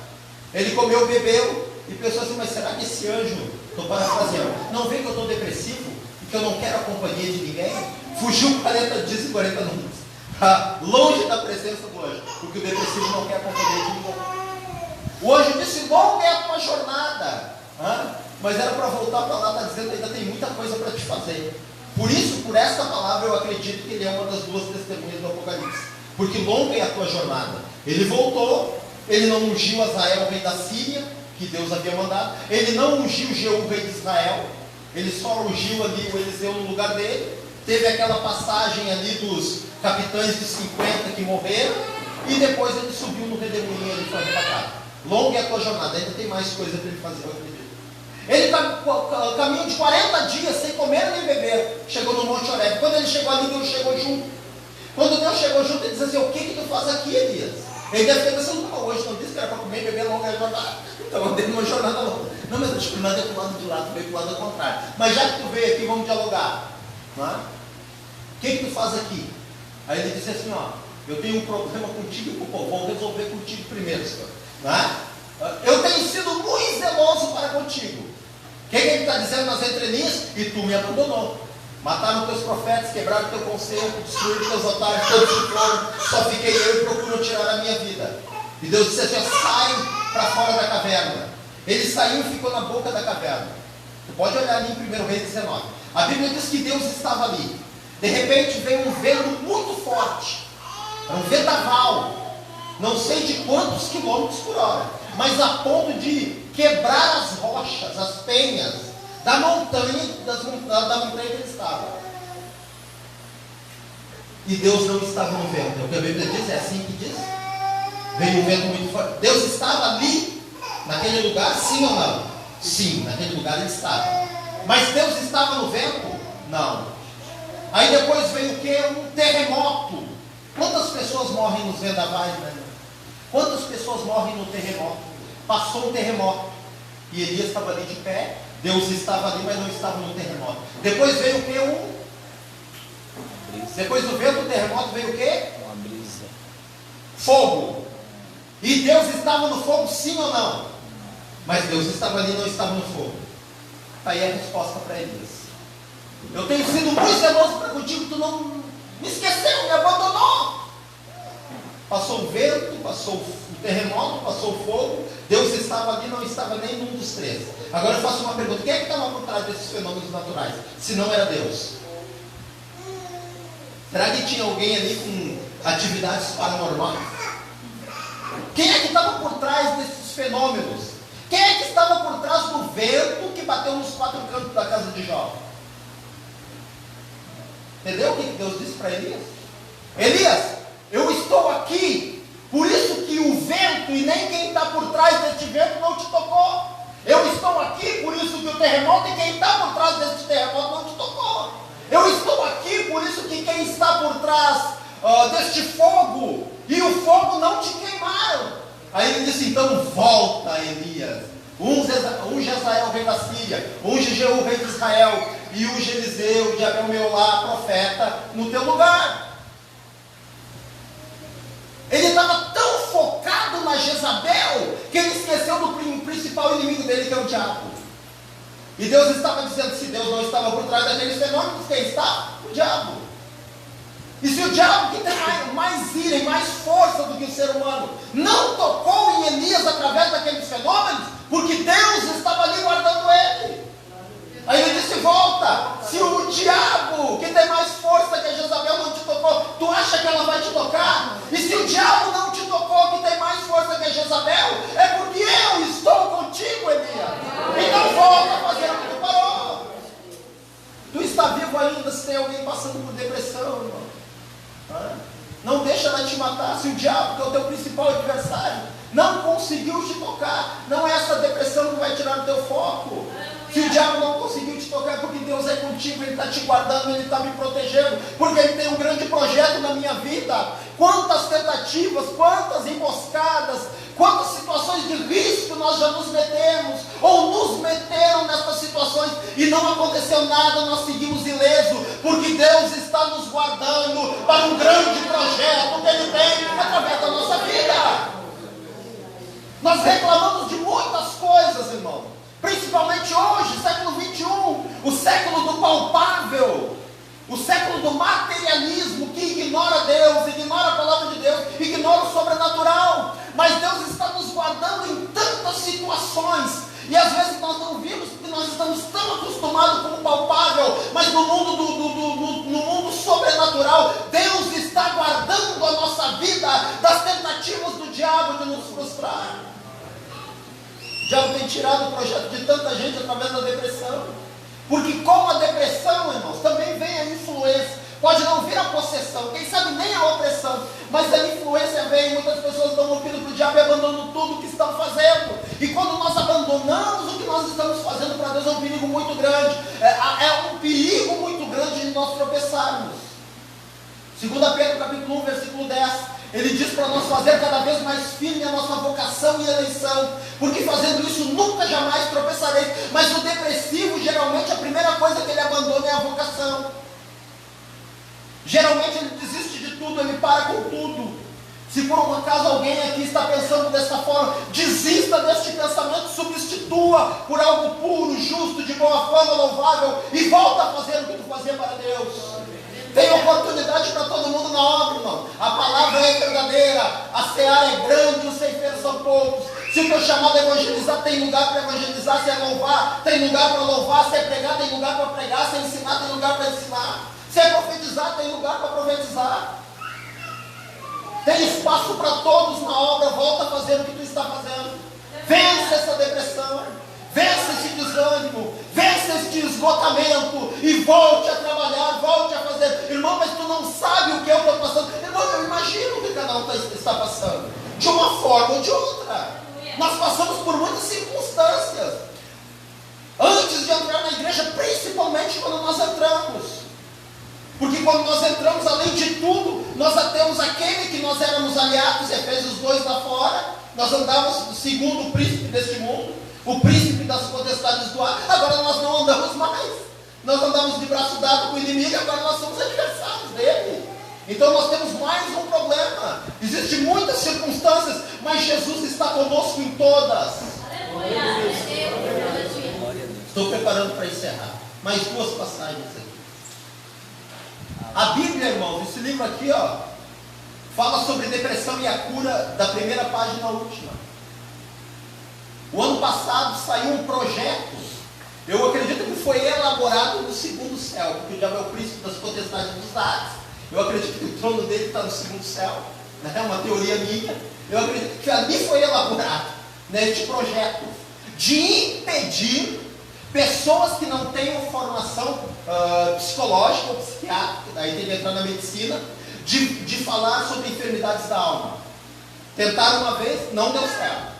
Ele comeu, bebeu e pensou assim, mas será que esse anjo, estou parafraseando, não vê que eu estou depressivo e que eu não quero a companhia de ninguém? Fugiu 40 dias e 40 noites, longe da presença do anjo, porque o depressivo não quer a companhia de ninguém. O anjo disse, longa é a tua jornada. Mas era para voltar para lá, está dizendo, ainda tem muita coisa para te fazer. Por isso, por esta palavra, eu acredito que ele é uma das duas testemunhas do Apocalipse. Porque longa é a tua jornada. Ele voltou, ele não ungiu Azael, rei da Síria, que Deus havia mandado. Ele não ungiu Jeú, rei de Israel. Ele só ungiu ali o Eliseu no lugar dele. Teve aquela passagem ali dos capitães de 50 que morreram. E depois ele subiu no redemoinho, ele foi arrebatado. Longa é a tua jornada, ainda tem mais coisa para ele fazer, eu acredito. Ele caminhou de 40 dias sem comer nem beber. Chegou no Monte Horebe. Quando ele chegou ali, Deus chegou junto. Quando Deus chegou junto, ele disse assim, o que tu faz aqui, Elias? Ele deve ter pensado, não, hoje não disse que era para comer e beber longa é a jornada. Então eu dei uma jornada longa. Não, mas acho que nada é para o lado de lá, tu veio para o lado contrário. Mas já que tu veio aqui, vamos dialogar. Não é? O que tu faz aqui? Aí ele disse assim, eu tenho um problema contigo e com o povo, vamos resolver contigo primeiro, senhor. Não é? Eu tenho sido muito zeloso para contigo. O que ele está dizendo nas entrelinhas? E tu me abandonou. Mataram teus profetas, quebraram teu conselho, destruíram teus altares, todos se foram, só fiquei eu e procuram tirar a minha vida. E Deus disse assim, sai para fora da caverna. Ele saiu e ficou na boca da caverna. Tu pode olhar ali em 1 Reis 19. A Bíblia diz que Deus estava ali. De repente veio um vento muito forte. Era um vendaval. Não sei de quantos quilômetros por hora, mas a ponto de quebrar as rochas, as penhas da montanha, da montanha que ele estava. E Deus não estava no vento. É o que a Bíblia diz, é assim que diz. Veio um vento muito forte. Deus estava ali, naquele lugar, sim ou não? Sim, naquele lugar ele estava. Mas Deus estava no vento? Não. Aí depois veio o que? Um terremoto. Quantas pessoas morrem nos vendavais, né? Quantas pessoas morrem no terremoto? Passou um terremoto. E Elias estava ali de pé. Deus estava ali, mas não estava no terremoto. Depois veio o que? Depois do vento, do terremoto, veio o que? Uma brisa. Fogo. E Deus estava no fogo, sim ou não? Mas Deus estava ali e não estava no fogo. Está aí a resposta para Elias. Eu tenho sido muito zeloso para contigo, tu não me esqueceu, me abandonou. Passou o vento, passou o terremoto, passou o fogo. Deus estava ali, não estava nem num dos três. Agora eu faço uma pergunta: quem é que estava por trás desses fenômenos naturais? Se não era Deus? Será que tinha alguém ali com atividades paranormais? Quem é que estava por trás desses fenômenos? Quem é que estava por trás do vento que bateu nos quatro cantos da casa de Jó? Entendeu o que Deus disse para Elias? Elias, eu estou aqui, por isso que o vento e nem quem está por trás deste vento não te tocou. Eu estou aqui, por isso que o terremoto e quem está por trás deste terremoto não te tocou. Eu estou aqui, por isso que quem está por trás deste fogo e o fogo não te queimaram. Aí ele disse: então volta, Elias, unge Azael, rei da Síria, unge Jeú, rei de Israel, e unge Eliseu de Abel-Meolá, profeta, no teu lugar. Ele estava tão focado na Jezabel que ele esqueceu do principal inimigo dele, que é o diabo. E Deus estava dizendo: se Deus não estava por trás daqueles fenômenos, quem está? O diabo. E se o diabo, que tem mais ira e mais força do que o ser humano, não tocou em Elias através daqueles fenômenos, porque Deus estava ali guardando ele. Aí ele disse: volta. Se o diabo, que tem mais força que a Jezabel, não te tocou, tu acha que ela vai te tocar? E se o diabo não te tocou, que tem mais força que a Jezabel, é porque eu estou contigo, Elias. Então volta a fazer o que tu parou. Tu está vivo ainda se tem alguém passando por depressão, irmão. Não deixa ela te matar. Se o diabo, que é o teu principal adversário, não conseguiu te tocar, não é essa depressão que vai tirar o teu foco. Se o diabo não conseguiu te tocar, é porque Deus é contigo, Ele está te guardando, Ele está me protegendo, porque Ele tem um grande projeto na minha vida. Quantas tentativas, quantas emboscadas, quantas situações de risco nós já nos metemos, ou nos meteram nessa situação situações e não aconteceu nada, nós seguimos ileso, porque Deus está nos guardando para um grande projeto que Ele tem através da nossa vida. Nós reclamamos de muitas coisas, irmão, principalmente hoje, século 21, o século do palpável, o século do materialismo, que ignora Deus, ignora a palavra de Deus, ignora o sobrenatural. Mas Deus está nos guardando em tantas situações, e às vezes nós não vimos, porque nós estamos tão acostumados com o palpável. Mas no mundo no mundo sobrenatural, Deus está guardando a nossa vida das tentativas do diabo de nos frustrar. O diabo tem tirado o projeto de tanta gente através da depressão, porque com a depressão, irmãos, também vem a influência. Pode não vir a possessão, quem sabe nem a opressão, mas a influência vem. Muitas pessoas dão ouvido para o diabo e abandonam tudo o que estão fazendo. E quando nós abandonamos o que nós estamos fazendo para Deus, é um perigo muito grande. É um perigo muito grande de nós tropeçarmos. 2 Pedro capítulo 1, versículo 10, ele diz para nós fazer cada vez mais firme a nossa vocação e eleição, porque fazendo isso nunca jamais tropeçareis. Mas o depressivo, geralmente, a primeira coisa que ele abandona é a vocação. Geralmente ele desiste de tudo, ele para com tudo. Se por um acaso alguém aqui está pensando dessa forma, desista deste pensamento, substitua por algo puro, justo, de boa fama, louvável, e volta a fazer o que tu fazia para Deus. Tem oportunidade para todo mundo na obra, irmão. A palavra é verdadeira, a seara é grande, os ceifeiros são poucos. Se o teu chamado é evangelizar, tem lugar para evangelizar. Se é louvar, tem lugar para louvar. Se é pregar, tem lugar para pregar. Se é ensinar, tem lugar para ensinar. Se é profetizar, tem lugar para profetizar. Tem espaço para todos na obra. Volta a fazer o que tu está fazendo. Vence essa depressão, vence esse desânimo, vence este esgotamento e volte a trabalhar, volte a fazer. Irmão, mas tu não sabe o que eu estou passando. Irmão, eu imagino o que cada um está passando, de uma forma ou de outra. Nós passamos por muitas circunstâncias antes de entrar na igreja, principalmente quando nós entramos. Porque quando nós entramos, além de tudo, nós já temos aquele que nós éramos aliados, Efésios 2 lá fora. Nós andávamos segundo o príncipe deste mundo, o príncipe das potestades do ar. Agora nós não andamos mais. Nós andamos de braço dado com o inimigo, agora nós somos adversários dele. Então nós temos mais um problema. Existem muitas circunstâncias, mas Jesus está conosco em todas. Estou preparando para encerrar. Mais duas passagens aqui. A Bíblia, irmãos, esse livro aqui, ó, fala sobre depressão e a cura, da primeira página à última. O ano passado saiu um projeto, eu acredito que foi elaborado no segundo céu, porque o diabo é o príncipe das potestades dos ares. Eu acredito que o trono dele está no segundo céu, né? É uma teoria minha. Eu acredito que ali foi elaborado, né, este projeto de impedir pessoas que não tenham formação psicológica ou psiquiátrica, daí tem que entrar na medicina, de falar sobre enfermidades da alma. Tentaram uma vez, não deu certo.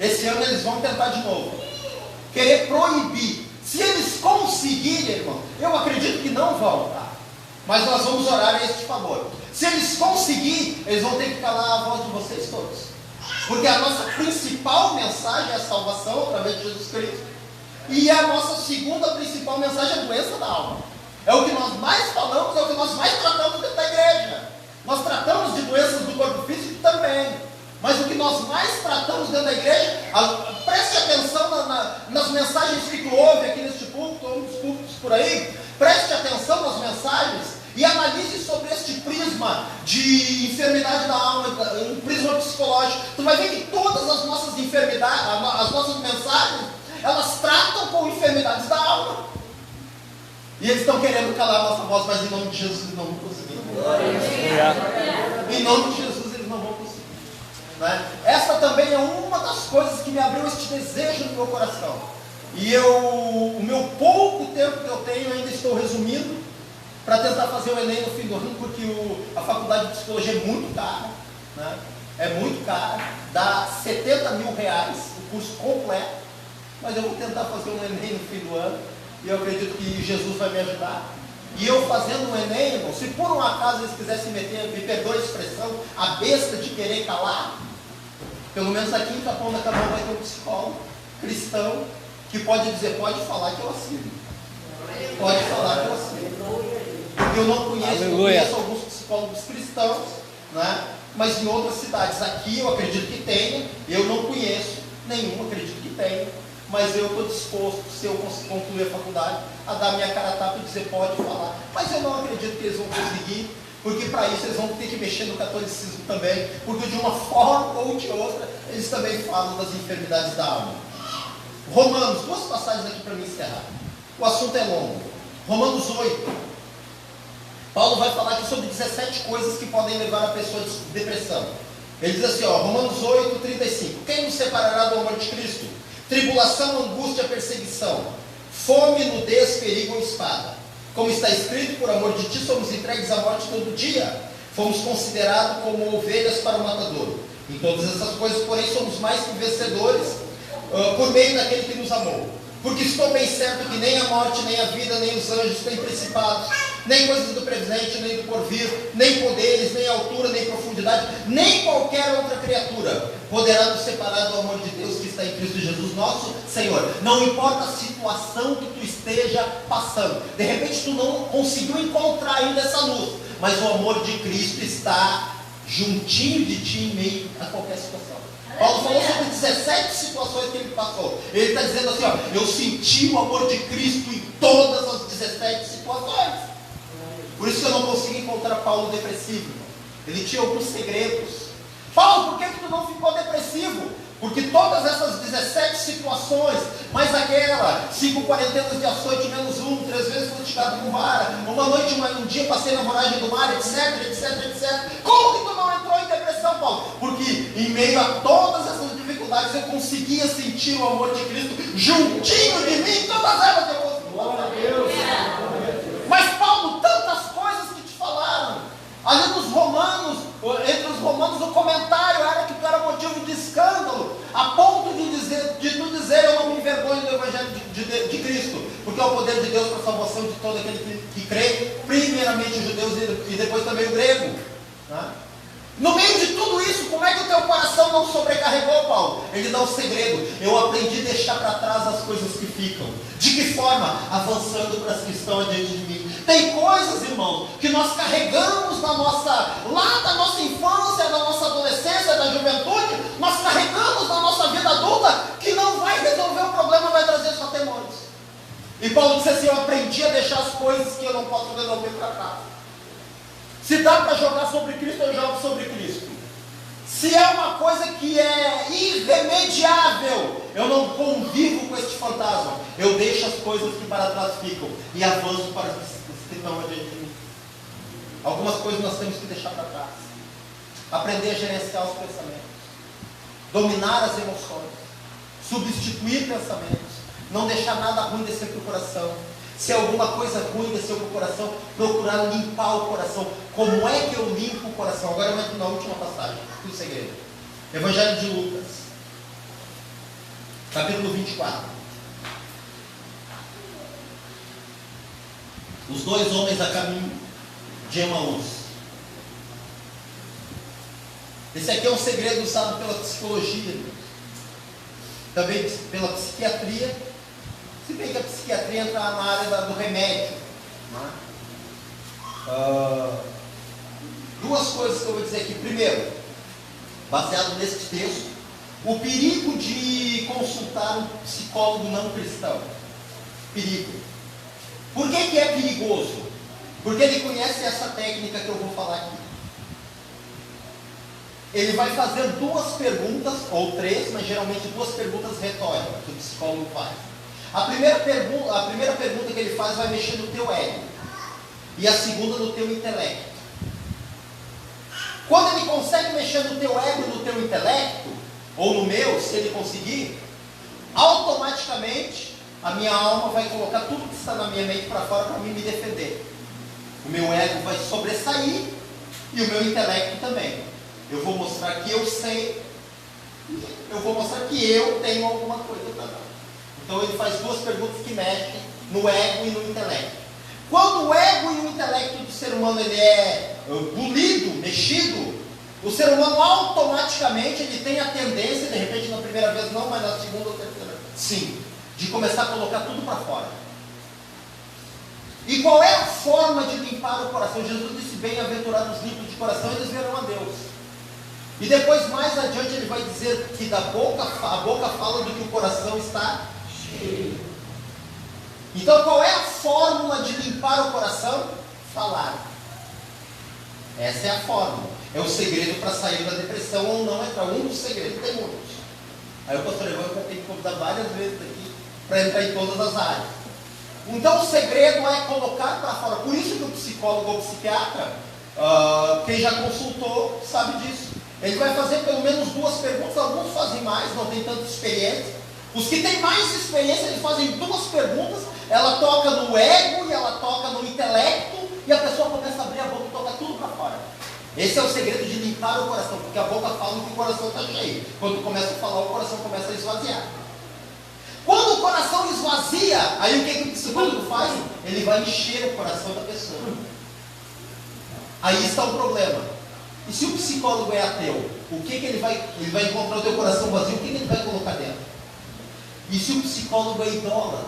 Esse ano eles vão tentar de novo. Querer proibir. Se eles conseguirem, irmão, eu acredito que não vão, tá? Mas nós vamos orar a este favor. Se eles conseguirem, eles vão ter que calar a voz de vocês todos. Porque a nossa principal mensagem é a salvação através de Jesus Cristo. E a nossa segunda principal mensagem é a doença da alma. É o que nós mais falamos, é o que nós mais tratamos dentro da igreja. Nós tratamos de doenças do corpo físico também. Mas o que nós mais tratamos dentro da igreja, preste atenção nas mensagens que tu ouve aqui neste púlpito, ou nos púlpitos por aí. Preste atenção nas mensagens e analise sobre este prisma de enfermidade da alma, um prisma psicológico. Tu vai ver que todas as nossas enfermidades, as nossas mensagens, elas tratam com enfermidades da alma. E eles estão querendo calar a nossa voz, mas em nome de Jesus eles não vão conseguir. Em nome de Jesus eles não vão conseguir. Né? Essa também é uma das coisas que me abriu este desejo no meu coração. E o meu pouco tempo que eu tenho, ainda estou resumindo, para tentar fazer o Enem no fim do ano, porque a faculdade de psicologia é muito cara. Né? É muito cara, dá R$70 mil o curso completo. Mas eu vou tentar fazer um Enem no fim do ano, e eu acredito que Jesus vai me ajudar. E eu fazendo um Enem, irmão, se por um acaso eles quisessem meter, me perdoe a expressão, a besta de querer calar, pelo menos aqui em Capão da Canoa vai ter um psicólogo cristão, que pode dizer, pode falar que eu assino. Pode falar que eu assino. Porque eu não conheço, eu conheço alguns psicólogos cristãos, né? Mas em outras cidades, aqui eu acredito que tenha, eu não conheço nenhum, acredito que tenha, mas eu estou disposto, se eu concluir a faculdade, a dar minha cara a tapa e dizer pode falar. Mas eu não acredito que eles vão conseguir, porque para isso eles vão ter que mexer no catolicismo também, porque de uma forma ou de outra, eles também falam das enfermidades da alma. Romanos, duas passagens aqui para me encerrar. O assunto é longo. Romanos 8. Paulo vai falar aqui sobre 17 coisas que podem levar a pessoa de depressão. Ele diz assim, Romanos 8, 35. Quem nos separará do amor de Cristo? Tribulação, angústia, perseguição, fome, nudez, perigo ou espada. Como está escrito, por amor de ti somos entregues à morte todo dia. Fomos considerados como ovelhas para o matadouro. Em todas essas coisas, porém, somos mais que vencedores por meio daquele que nos amou. Porque estou bem certo que nem a morte, nem a vida, nem os anjos, nem principados, nem coisas do presente, nem do porvir, nem poderes, nem altura, nem profundidade, nem qualquer outra criatura poderá nos separar do amor de Deus que está em Cristo Jesus, nosso Senhor. Não importa a situação que tu esteja passando. De repente tu não conseguiu encontrar ainda essa luz, mas o amor de Cristo está juntinho de ti em meio a qualquer situação. Paulo falou sobre 17 situações que ele passou. Ele está dizendo assim, eu senti o amor de Cristo em todas as 17 situações. Por isso que eu não consigo encontrar Paulo depressivo. Ele tinha alguns segredos. Paulo, por que tu não ficou depressivo? Porque todas essas 17 situações, mais aquela, 5 quarentenas de açoite menos 1, 3 vezes fustigado com vara, uma noite, um dia passei na voragem do mar, etc, etc, etc. Como que tu não entrou em depressão, Paulo? Porque em meio a todas essas dificuldades eu conseguia sentir o amor de Cristo juntinho de mim, todas elas eu consegui. Glória a Deus. Mas Paulo, tantas coisas que te falaram, ali nos Romanos, entre os Romanos o comentário era que tu era motivo de escândalo, a ponto de tu dizer, eu não me envergonho do Evangelho de Cristo, porque é o poder de Deus para a salvação de todo aquele que crê, primeiramente os judeus e depois também o grego, né? No meio de tudo isso, como é que o teu coração não sobrecarregou, Paulo? Ele dá um segredo. Eu aprendi a deixar para trás as coisas que ficam. De que forma? Avançando para as que estão adiante de mim. Tem coisas, irmãos, que nós carregamos lá da nossa infância, da nossa adolescência, da juventude, nós carregamos na nossa vida adulta, que não vai resolver o problema, vai trazer só temores. E Paulo disse assim, eu aprendi a deixar as coisas que eu não posso resolver para trás. Se dá para jogar sobre Cristo, eu jogo sobre Cristo. Se é uma coisa que é irremediável, eu não convivo com este fantasma. Eu deixo as coisas que para trás ficam e avanço para as que estão adiante de mim. Algumas coisas nós temos que deixar para trás. Aprender a gerenciar os pensamentos. Dominar as emoções. Substituir pensamentos. Não deixar nada ruim descer para o coração. Se alguma coisa ruim desceu para o coração, procurar limpar o coração. Como é que eu limpo o coração? Agora eu entro na última passagem do segredo. Evangelho de Lucas, capítulo 24. Os dois homens a caminho de Emaús. Esse aqui é um segredo usado pela psicologia, também pela psiquiatria. Se bem que a psiquiatria entra na área do remédio. Né? Duas coisas que eu vou dizer aqui. Primeiro, baseado nesse texto, o perigo de consultar um psicólogo não cristão. Perigo. Por que é perigoso? Porque ele conhece essa técnica que eu vou falar aqui. Ele vai fazer duas perguntas, ou três, mas geralmente duas perguntas retóricas que o psicólogo faz. A primeira pergunta que ele faz vai mexer no teu ego. E a segunda no teu intelecto. Quando ele consegue mexer no teu ego e no teu intelecto, ou no meu, se ele conseguir, automaticamente a minha alma vai colocar tudo que está na minha mente para fora para mim me defender. O meu ego vai sobressair e o meu intelecto também. Eu vou mostrar que eu sei, eu vou mostrar que eu tenho alguma coisa para dar. Então ele faz duas perguntas que mexem no ego e no intelecto. Quando o ego e o intelecto do ser humano ele é polido, mexido, o ser humano automaticamente ele tem a tendência, de repente na primeira vez não, mas na segunda ou terceira, sim, de começar a colocar tudo para fora. E qual é a forma de limpar o coração? Jesus disse: bem-aventurados os limpos de coração, eles verão a Deus. E depois, mais adiante, ele vai dizer que a boca fala do que o coração está cheio. Então, qual é a fórmula de limpar o coração? Falar. Essa é a fórmula. É o segredo para sair da depressão ou não entrar. Um dos segredos, tem muitos. Aí o pastor Evandro vai ter que convidar várias vezes aqui para entrar em todas as áreas. Então o segredo é colocar para fora. Por isso que o psicólogo ou psiquiatra, quem já consultou, sabe disso. Ele vai fazer pelo menos 2 perguntas. Alguns fazem mais, não tem tanta experiência. Os que têm mais experiência, eles fazem 2 perguntas. Ela toca no ego e ela toca no intelecto. E a pessoa começa a abrir a boca e toca tudo para fora. Esse é o segredo de limpar o coração. Porque a boca fala que o coração está cheio. Quando começa a falar, o coração começa a esvaziar. Quando o coração esvazia, aí o que o psicólogo faz? Ele vai encher o coração da pessoa. Aí está o problema. E se o psicólogo é ateu, o que ele vai encontrar o teu coração vazio, o que ele vai colocar dentro? E se o psicólogo é idólatra?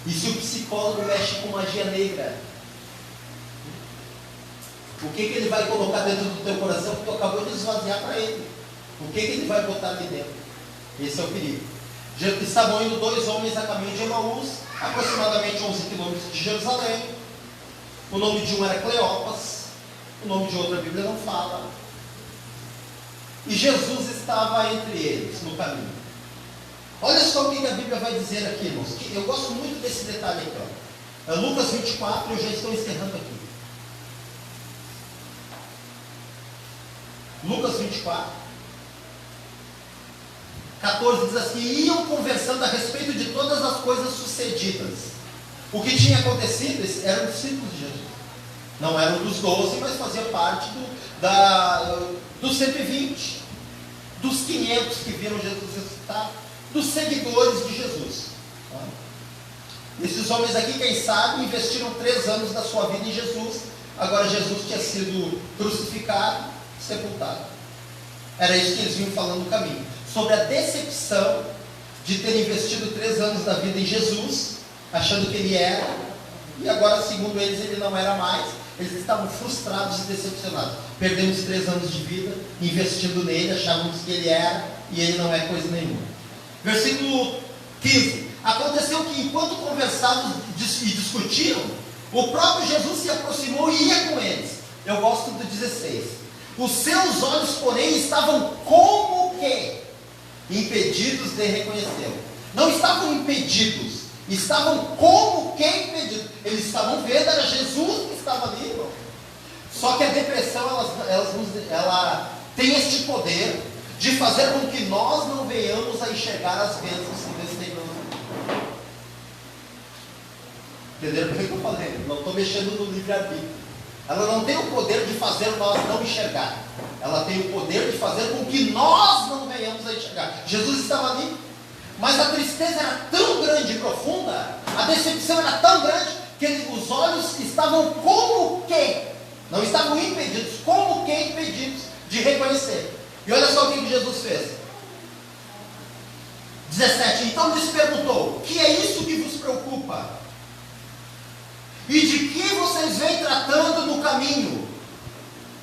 E se o psicólogo mexe com magia negra? O que ele vai colocar dentro do teu coração que tu acabou de esvaziar para ele? O que ele vai botar ali dentro? Esse é o perigo. Estavam indo 2 homens a caminho de Emaús, aproximadamente 11 quilômetros de Jerusalém. O nome de um era Cleopas, o nome de outro a Bíblia não fala. E Jesus estava entre eles no caminho. Olha só o que a Bíblia vai dizer aqui, irmãos. Eu gosto muito desse detalhe aqui. Ó. Lucas 24, eu já estou encerrando aqui. Lucas 24, 14 diz assim: iam conversando a respeito de todas as coisas sucedidas. O que tinha acontecido, eram discípulos de Jesus. Não eram dos 12, mas fazia parte dos 120, dos 500 que viram Jesus ressuscitar, dos seguidores de Jesus. Esses homens aqui, quem sabe, investiram 3 anos da sua vida em Jesus. Agora Jesus tinha sido crucificado, sepultado. Era isso que eles vinham falando no caminho. Sobre a decepção de ter investido 3 anos da vida em Jesus, achando que ele era, e agora, segundo eles, ele não era mais. Eles estavam frustrados e decepcionados. Perdemos 3 anos de vida investindo nele, achávamos que ele era, e ele não é coisa nenhuma. Versículo 15. Aconteceu que enquanto conversavam e discutiam, o próprio Jesus se aproximou e ia com eles. Eu gosto do 16. Os seus olhos, porém, estavam como que impedidos de reconhecê-lo. Não estavam impedidos, estavam como que impedidos. Eles estavam vendo, era Jesus que estava ali, irmão. Só que a depressão, ela tem este poder de fazer com que nós não venhamos a enxergar as bênçãos que Deus tem para nós. Entenderam por que eu falei? Não estou mexendo no livre-arbítrio. Ela não tem o poder de fazer nós não enxergar. Ela tem o poder de fazer com que nós não venhamos a enxergar. Jesus estava ali, mas a tristeza era tão grande e profunda, a decepção era tão grande, que os olhos estavam como que, não estavam impedidos, como que impedidos de reconhecer. E olha só o que Jesus fez. 17. Então lhes perguntou: que é isso que vos preocupa? E de que vocês vêm tratando no caminho?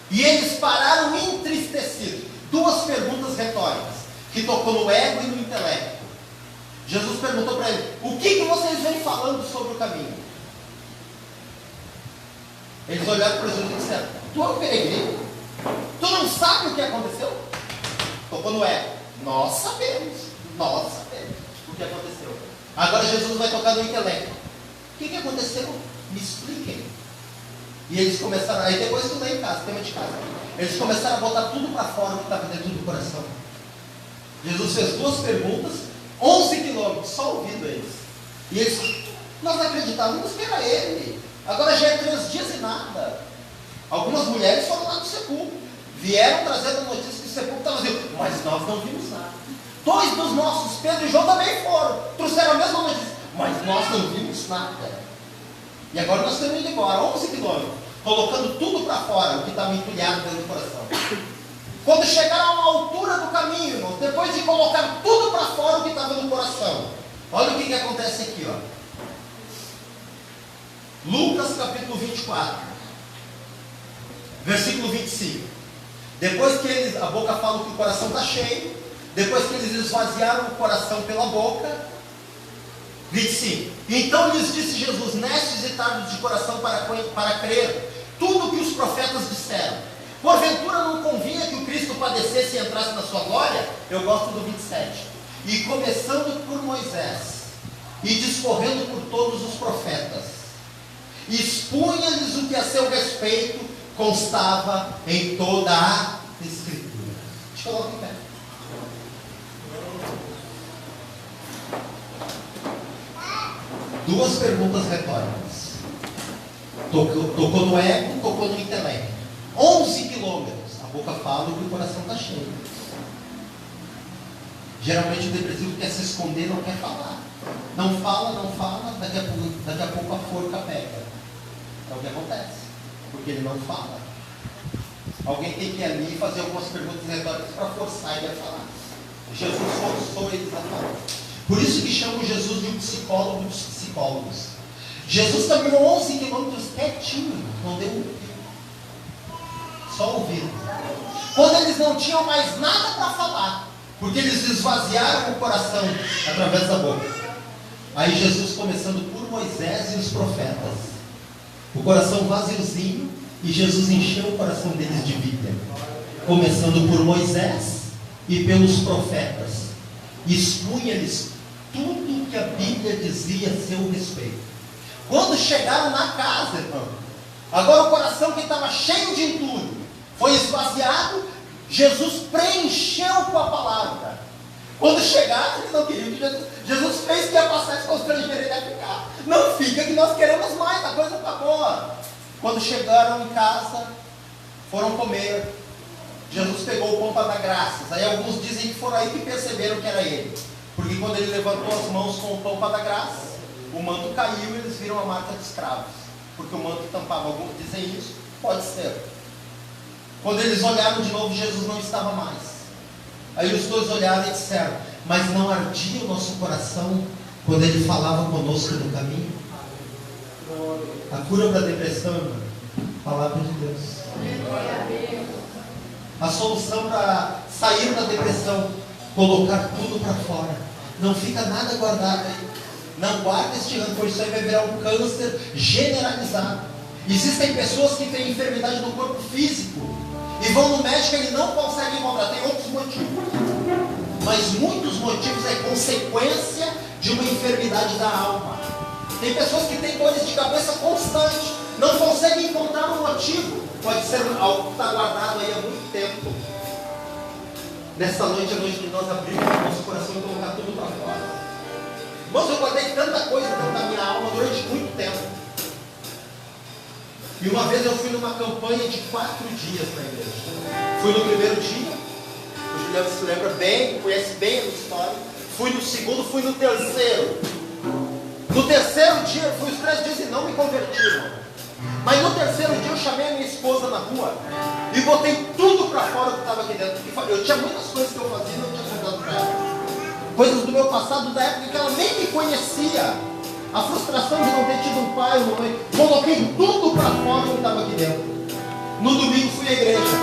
E eles pararam entristecidos. 2 perguntas retóricas, que tocou no ego e no intelecto. Jesus perguntou para eles: o que vocês vêm falando sobre o caminho? Eles olharam para Jesus e disseram: tu é um peregrino? Tu não sabe o que aconteceu? Tocou no ego. Nós sabemos o que aconteceu. Agora Jesus vai tocar no intelecto. O que aconteceu? Me expliquem. E eles começaram, aí depois tu lê em casa, tema de casa. Eles começaram a botar tudo para fora o que estava dentro do coração. Jesus fez 2 perguntas, 11 quilômetros, só ouvindo eles. E eles, nós acreditávamos que era ele. Agora já é 3 dias e nada. Algumas mulheres foram lá no sepulcro, vieram trazendo a notícia que o sepulcro estava vazio, mas nós não vimos nada. 2 dos nossos, Pedro e João, também foram, trouxeram a mesma notícia, mas nós não vimos nada. E agora nós estamos indo embora, 11 quilômetros, colocando tudo para fora, o que estava entulhado dentro do coração. Quando chegaram a uma altura do caminho, irmãos, depois de colocar tudo para fora o que estava no coração, Olha o que acontece aqui, ó. Lucas capítulo 24, versículo 25. Depois que eles, a boca fala que o coração está cheio, depois que eles esvaziaram o coração pela boca, 25. Então lhes disse Jesus: nestes e tardos de coração para crer tudo o que os profetas disseram. Porventura não convinha que o Cristo padecesse e entrasse na sua glória? Eu gosto do 27. E começando por Moisés, e discorrendo por todos os profetas, expunha-lhes o que a seu respeito constava em toda a Escritura. Deixa eu colocar em pé. Duas perguntas retóricas. Tocou no ego, tocou no intelecto. 11 quilômetros. A boca fala que o coração está cheio. Geralmente o depressivo quer se esconder, não quer falar. Não fala, daqui a pouco a forca pega. É o que acontece. Porque ele não fala. Alguém tem que ir ali e fazer algumas perguntas retóricas para forçar ele a falar. Jesus forçou eles a falar. Por isso que chamam Jesus de um psicólogo dos psicólogos. Jesus caminhou 11 quilômetros quietinho, não deu um pio. Só ouvindo. Quando eles não tinham mais nada para falar, porque eles esvaziaram o coração através da boca. Aí Jesus, começando por Moisés e os profetas, o coração vaziozinho, e Jesus encheu o coração deles de vida. Começando por Moisés e pelos profetas, expunha-lhes tudo que a Bíblia dizia a seu respeito. Quando chegaram na casa, irmão, agora o coração que estava cheio de entulho foi esvaziado. Jesus preencheu com a palavra. Quando chegaram, eles não queriam que Jesus fez que ia passar esse constrangimento, ele ia ficar. Não fica que nós queremos mais, a coisa está boa. Quando chegaram em casa, foram comer. Jesus pegou o pão para dar graças. Aí alguns dizem que foram aí que perceberam que era ele. Porque quando ele levantou as mãos com o pão para dar graças, o manto caiu e eles viram a marca de escravos. Porque o manto tampava. Alguns dizem isso? Pode ser. Quando eles olharam de novo, Jesus não estava mais. Aí os dois olharam e disseram: mas não ardia o nosso coração quando ele falava conosco no caminho? A cura para a depressão, irmão, palavra de Deus. A solução para sair da depressão: colocar tudo para fora. Não fica nada guardado aí. Não guarda este rancor, isso aí vai virar um câncer generalizado. Existem pessoas que têm enfermidade no corpo físico e vão no médico e ele não consegue encontrar. Tem outros motivos, mas muitos motivos é consequência de uma enfermidade da alma. Tem pessoas que têm dores de cabeça constantes, não conseguem encontrar um motivo. Pode ser algo que está guardado aí há muito tempo. Nessa noite, a noite de nós abrirmos o nosso coração e colocar tudo para fora. Irmãos, eu guardei tanta coisa dentro da minha alma durante muito tempo. E uma vez eu fui numa campanha de 4 dias na igreja. Fui no primeiro dia, o Juliano se lembra bem, conhece bem a minha história. Fui no segundo, fui no terceiro. No terceiro dia, eu fui os 3 dias e não me converti, irmão. Mas no terceiro dia eu chamei a minha esposa na rua e botei tudo para fora que estava aqui dentro. Eu tinha muitas coisas que eu fazia e não tinha contado para ela. Coisas do meu passado, da época que ela nem me conhecia. A frustração de não ter tido um pai, uma mãe. Coloquei tudo para fora que estava aqui dentro. No domingo fui à igreja.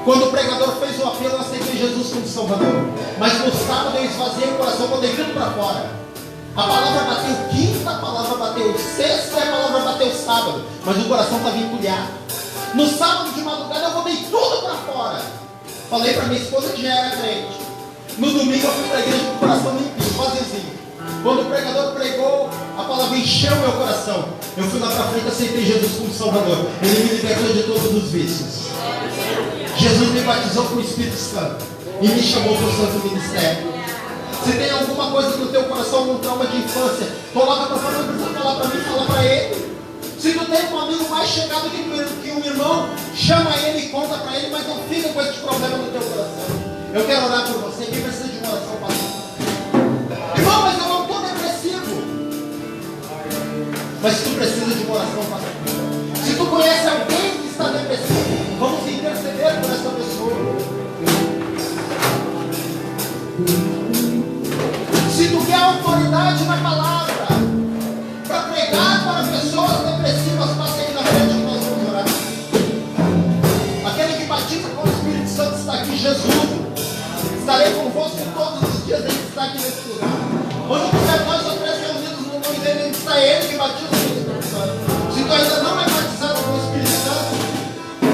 Quando o pregador fez o apelo, eu aceitei Jesus como Salvador. Mas no sábado eu esvaziei o coração, botei tudo para fora. A palavra bateu quinta, a palavra bateu sexta e a palavra bateu sábado. Mas o coração estava entulhado. No sábado de madrugada eu botei tudo para fora. Falei para minha esposa que já era crente. No domingo eu fui para a igreja com o coração limpinho, vaziozinho. Quando o pregador pregou, a palavra encheu meu coração. Eu fui lá para frente e aceitei Jesus como Salvador. Ele me libertou de todos os vícios. Jesus me batizou com o Espírito Santo e me chamou para o santo ministério. Se tem alguma coisa no teu coração, algum trauma de infância, coloca para fora, não precisa falar para mim, fala para ele. Se tu tem um amigo mais chegado que um irmão, chama ele e conta para ele, mas não fica com esse problema no teu coração. Eu quero orar por você. Quem precisa de uma oração, pastor? Irmão, mas eu não estou depressivo. Mas se tu precisa de uma oração, pastor, se tu conhece alguém que está depressivo, vamos interceder por essa pessoa. Se tu quer autoridade na palavra, para pregar para pessoas depressivas. Passei na frente que nós vamos orar. Aquele que batiza com o Espírito Santo está aqui, Jesus. Estarei convosco todos os dias, Ele está aqui nesse lugar. Onde tiver 2 ou 3 reunidos no nome dele, está Ele que batiza com o Espírito Santo. Se tu ainda não é batizado com o Espírito Santo,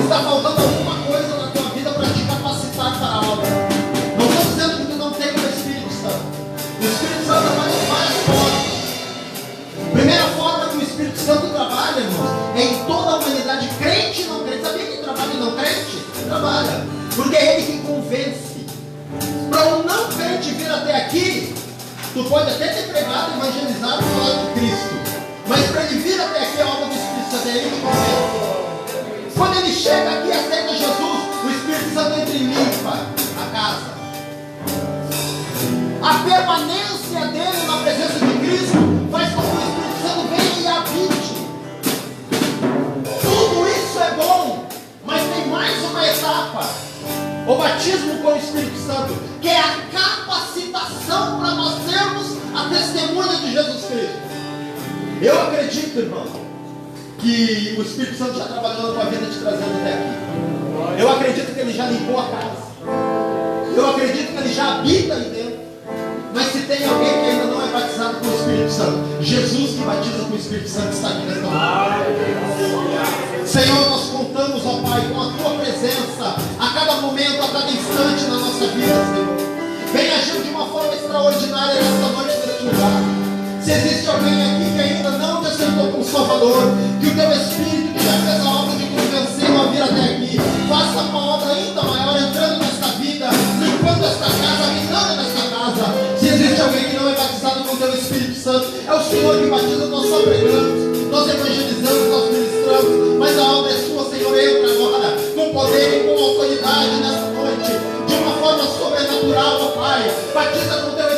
está faltando alguma coisa na tua vida para te capacitar para a obra. Não estou dizendo que tu não tem o Espírito Santo. O Espírito Santo trabalha de várias formas. A primeira forma que o Espírito Santo trabalha, irmãos, é em toda a humanidade, crente e não crente. Sabia que trabalha e não crente? Trabalha. Porque é Ele que convence. Para um não crente vir até aqui, tu pode até ter pregado, evangelizado, falado de Cristo. Mas para ele vir até aqui, a obra do Espírito Santo é Ele que convence. Quando ele chega aqui e aceita Jesus, o Espírito Santo entra e limpa a casa. A permanência dele na presença de Cristo faz com que o Espírito Santo venha e habite. Tudo isso é bom, mas tem mais uma etapa. O batismo com o Espírito Santo, que é a capacitação para nós sermos a testemunha de Jesus Cristo. Eu acredito, irmão, que o Espírito Santo já trabalhou na tua vida te trazendo até aqui. Eu acredito que Ele já limpou a casa. Eu acredito que Ele já habita aí dentro. Mas se tem alguém que ainda não é batizado com o Espírito Santo, Jesus que batiza com o Espírito Santo está aqui nesta manhã. Senhor, nós contamos, ó Pai, com a Tua presença a cada momento, a cada instante na nossa vida, Senhor. Vem agir de uma forma extraordinária nesta noite, neste lugar. Se existe alguém aqui que ainda não te aceitou como Salvador, que o Teu Espírito que já fez a obra de convencê-lo a vir até aqui, faça uma obra ainda maior entrando nesta vida, limpando esta casa, habitando nesta casa. Se existe alguém que não é batizado com o Teu Espírito Santo, é o Senhor que batiza. Nós só pregamos, nós evangelizamos, nós ministramos, mas a obra é Sua, Senhor. Entra agora com poder e com autoridade nesta noite, de uma forma sobrenatural, ó Pai. Batiza com o Teu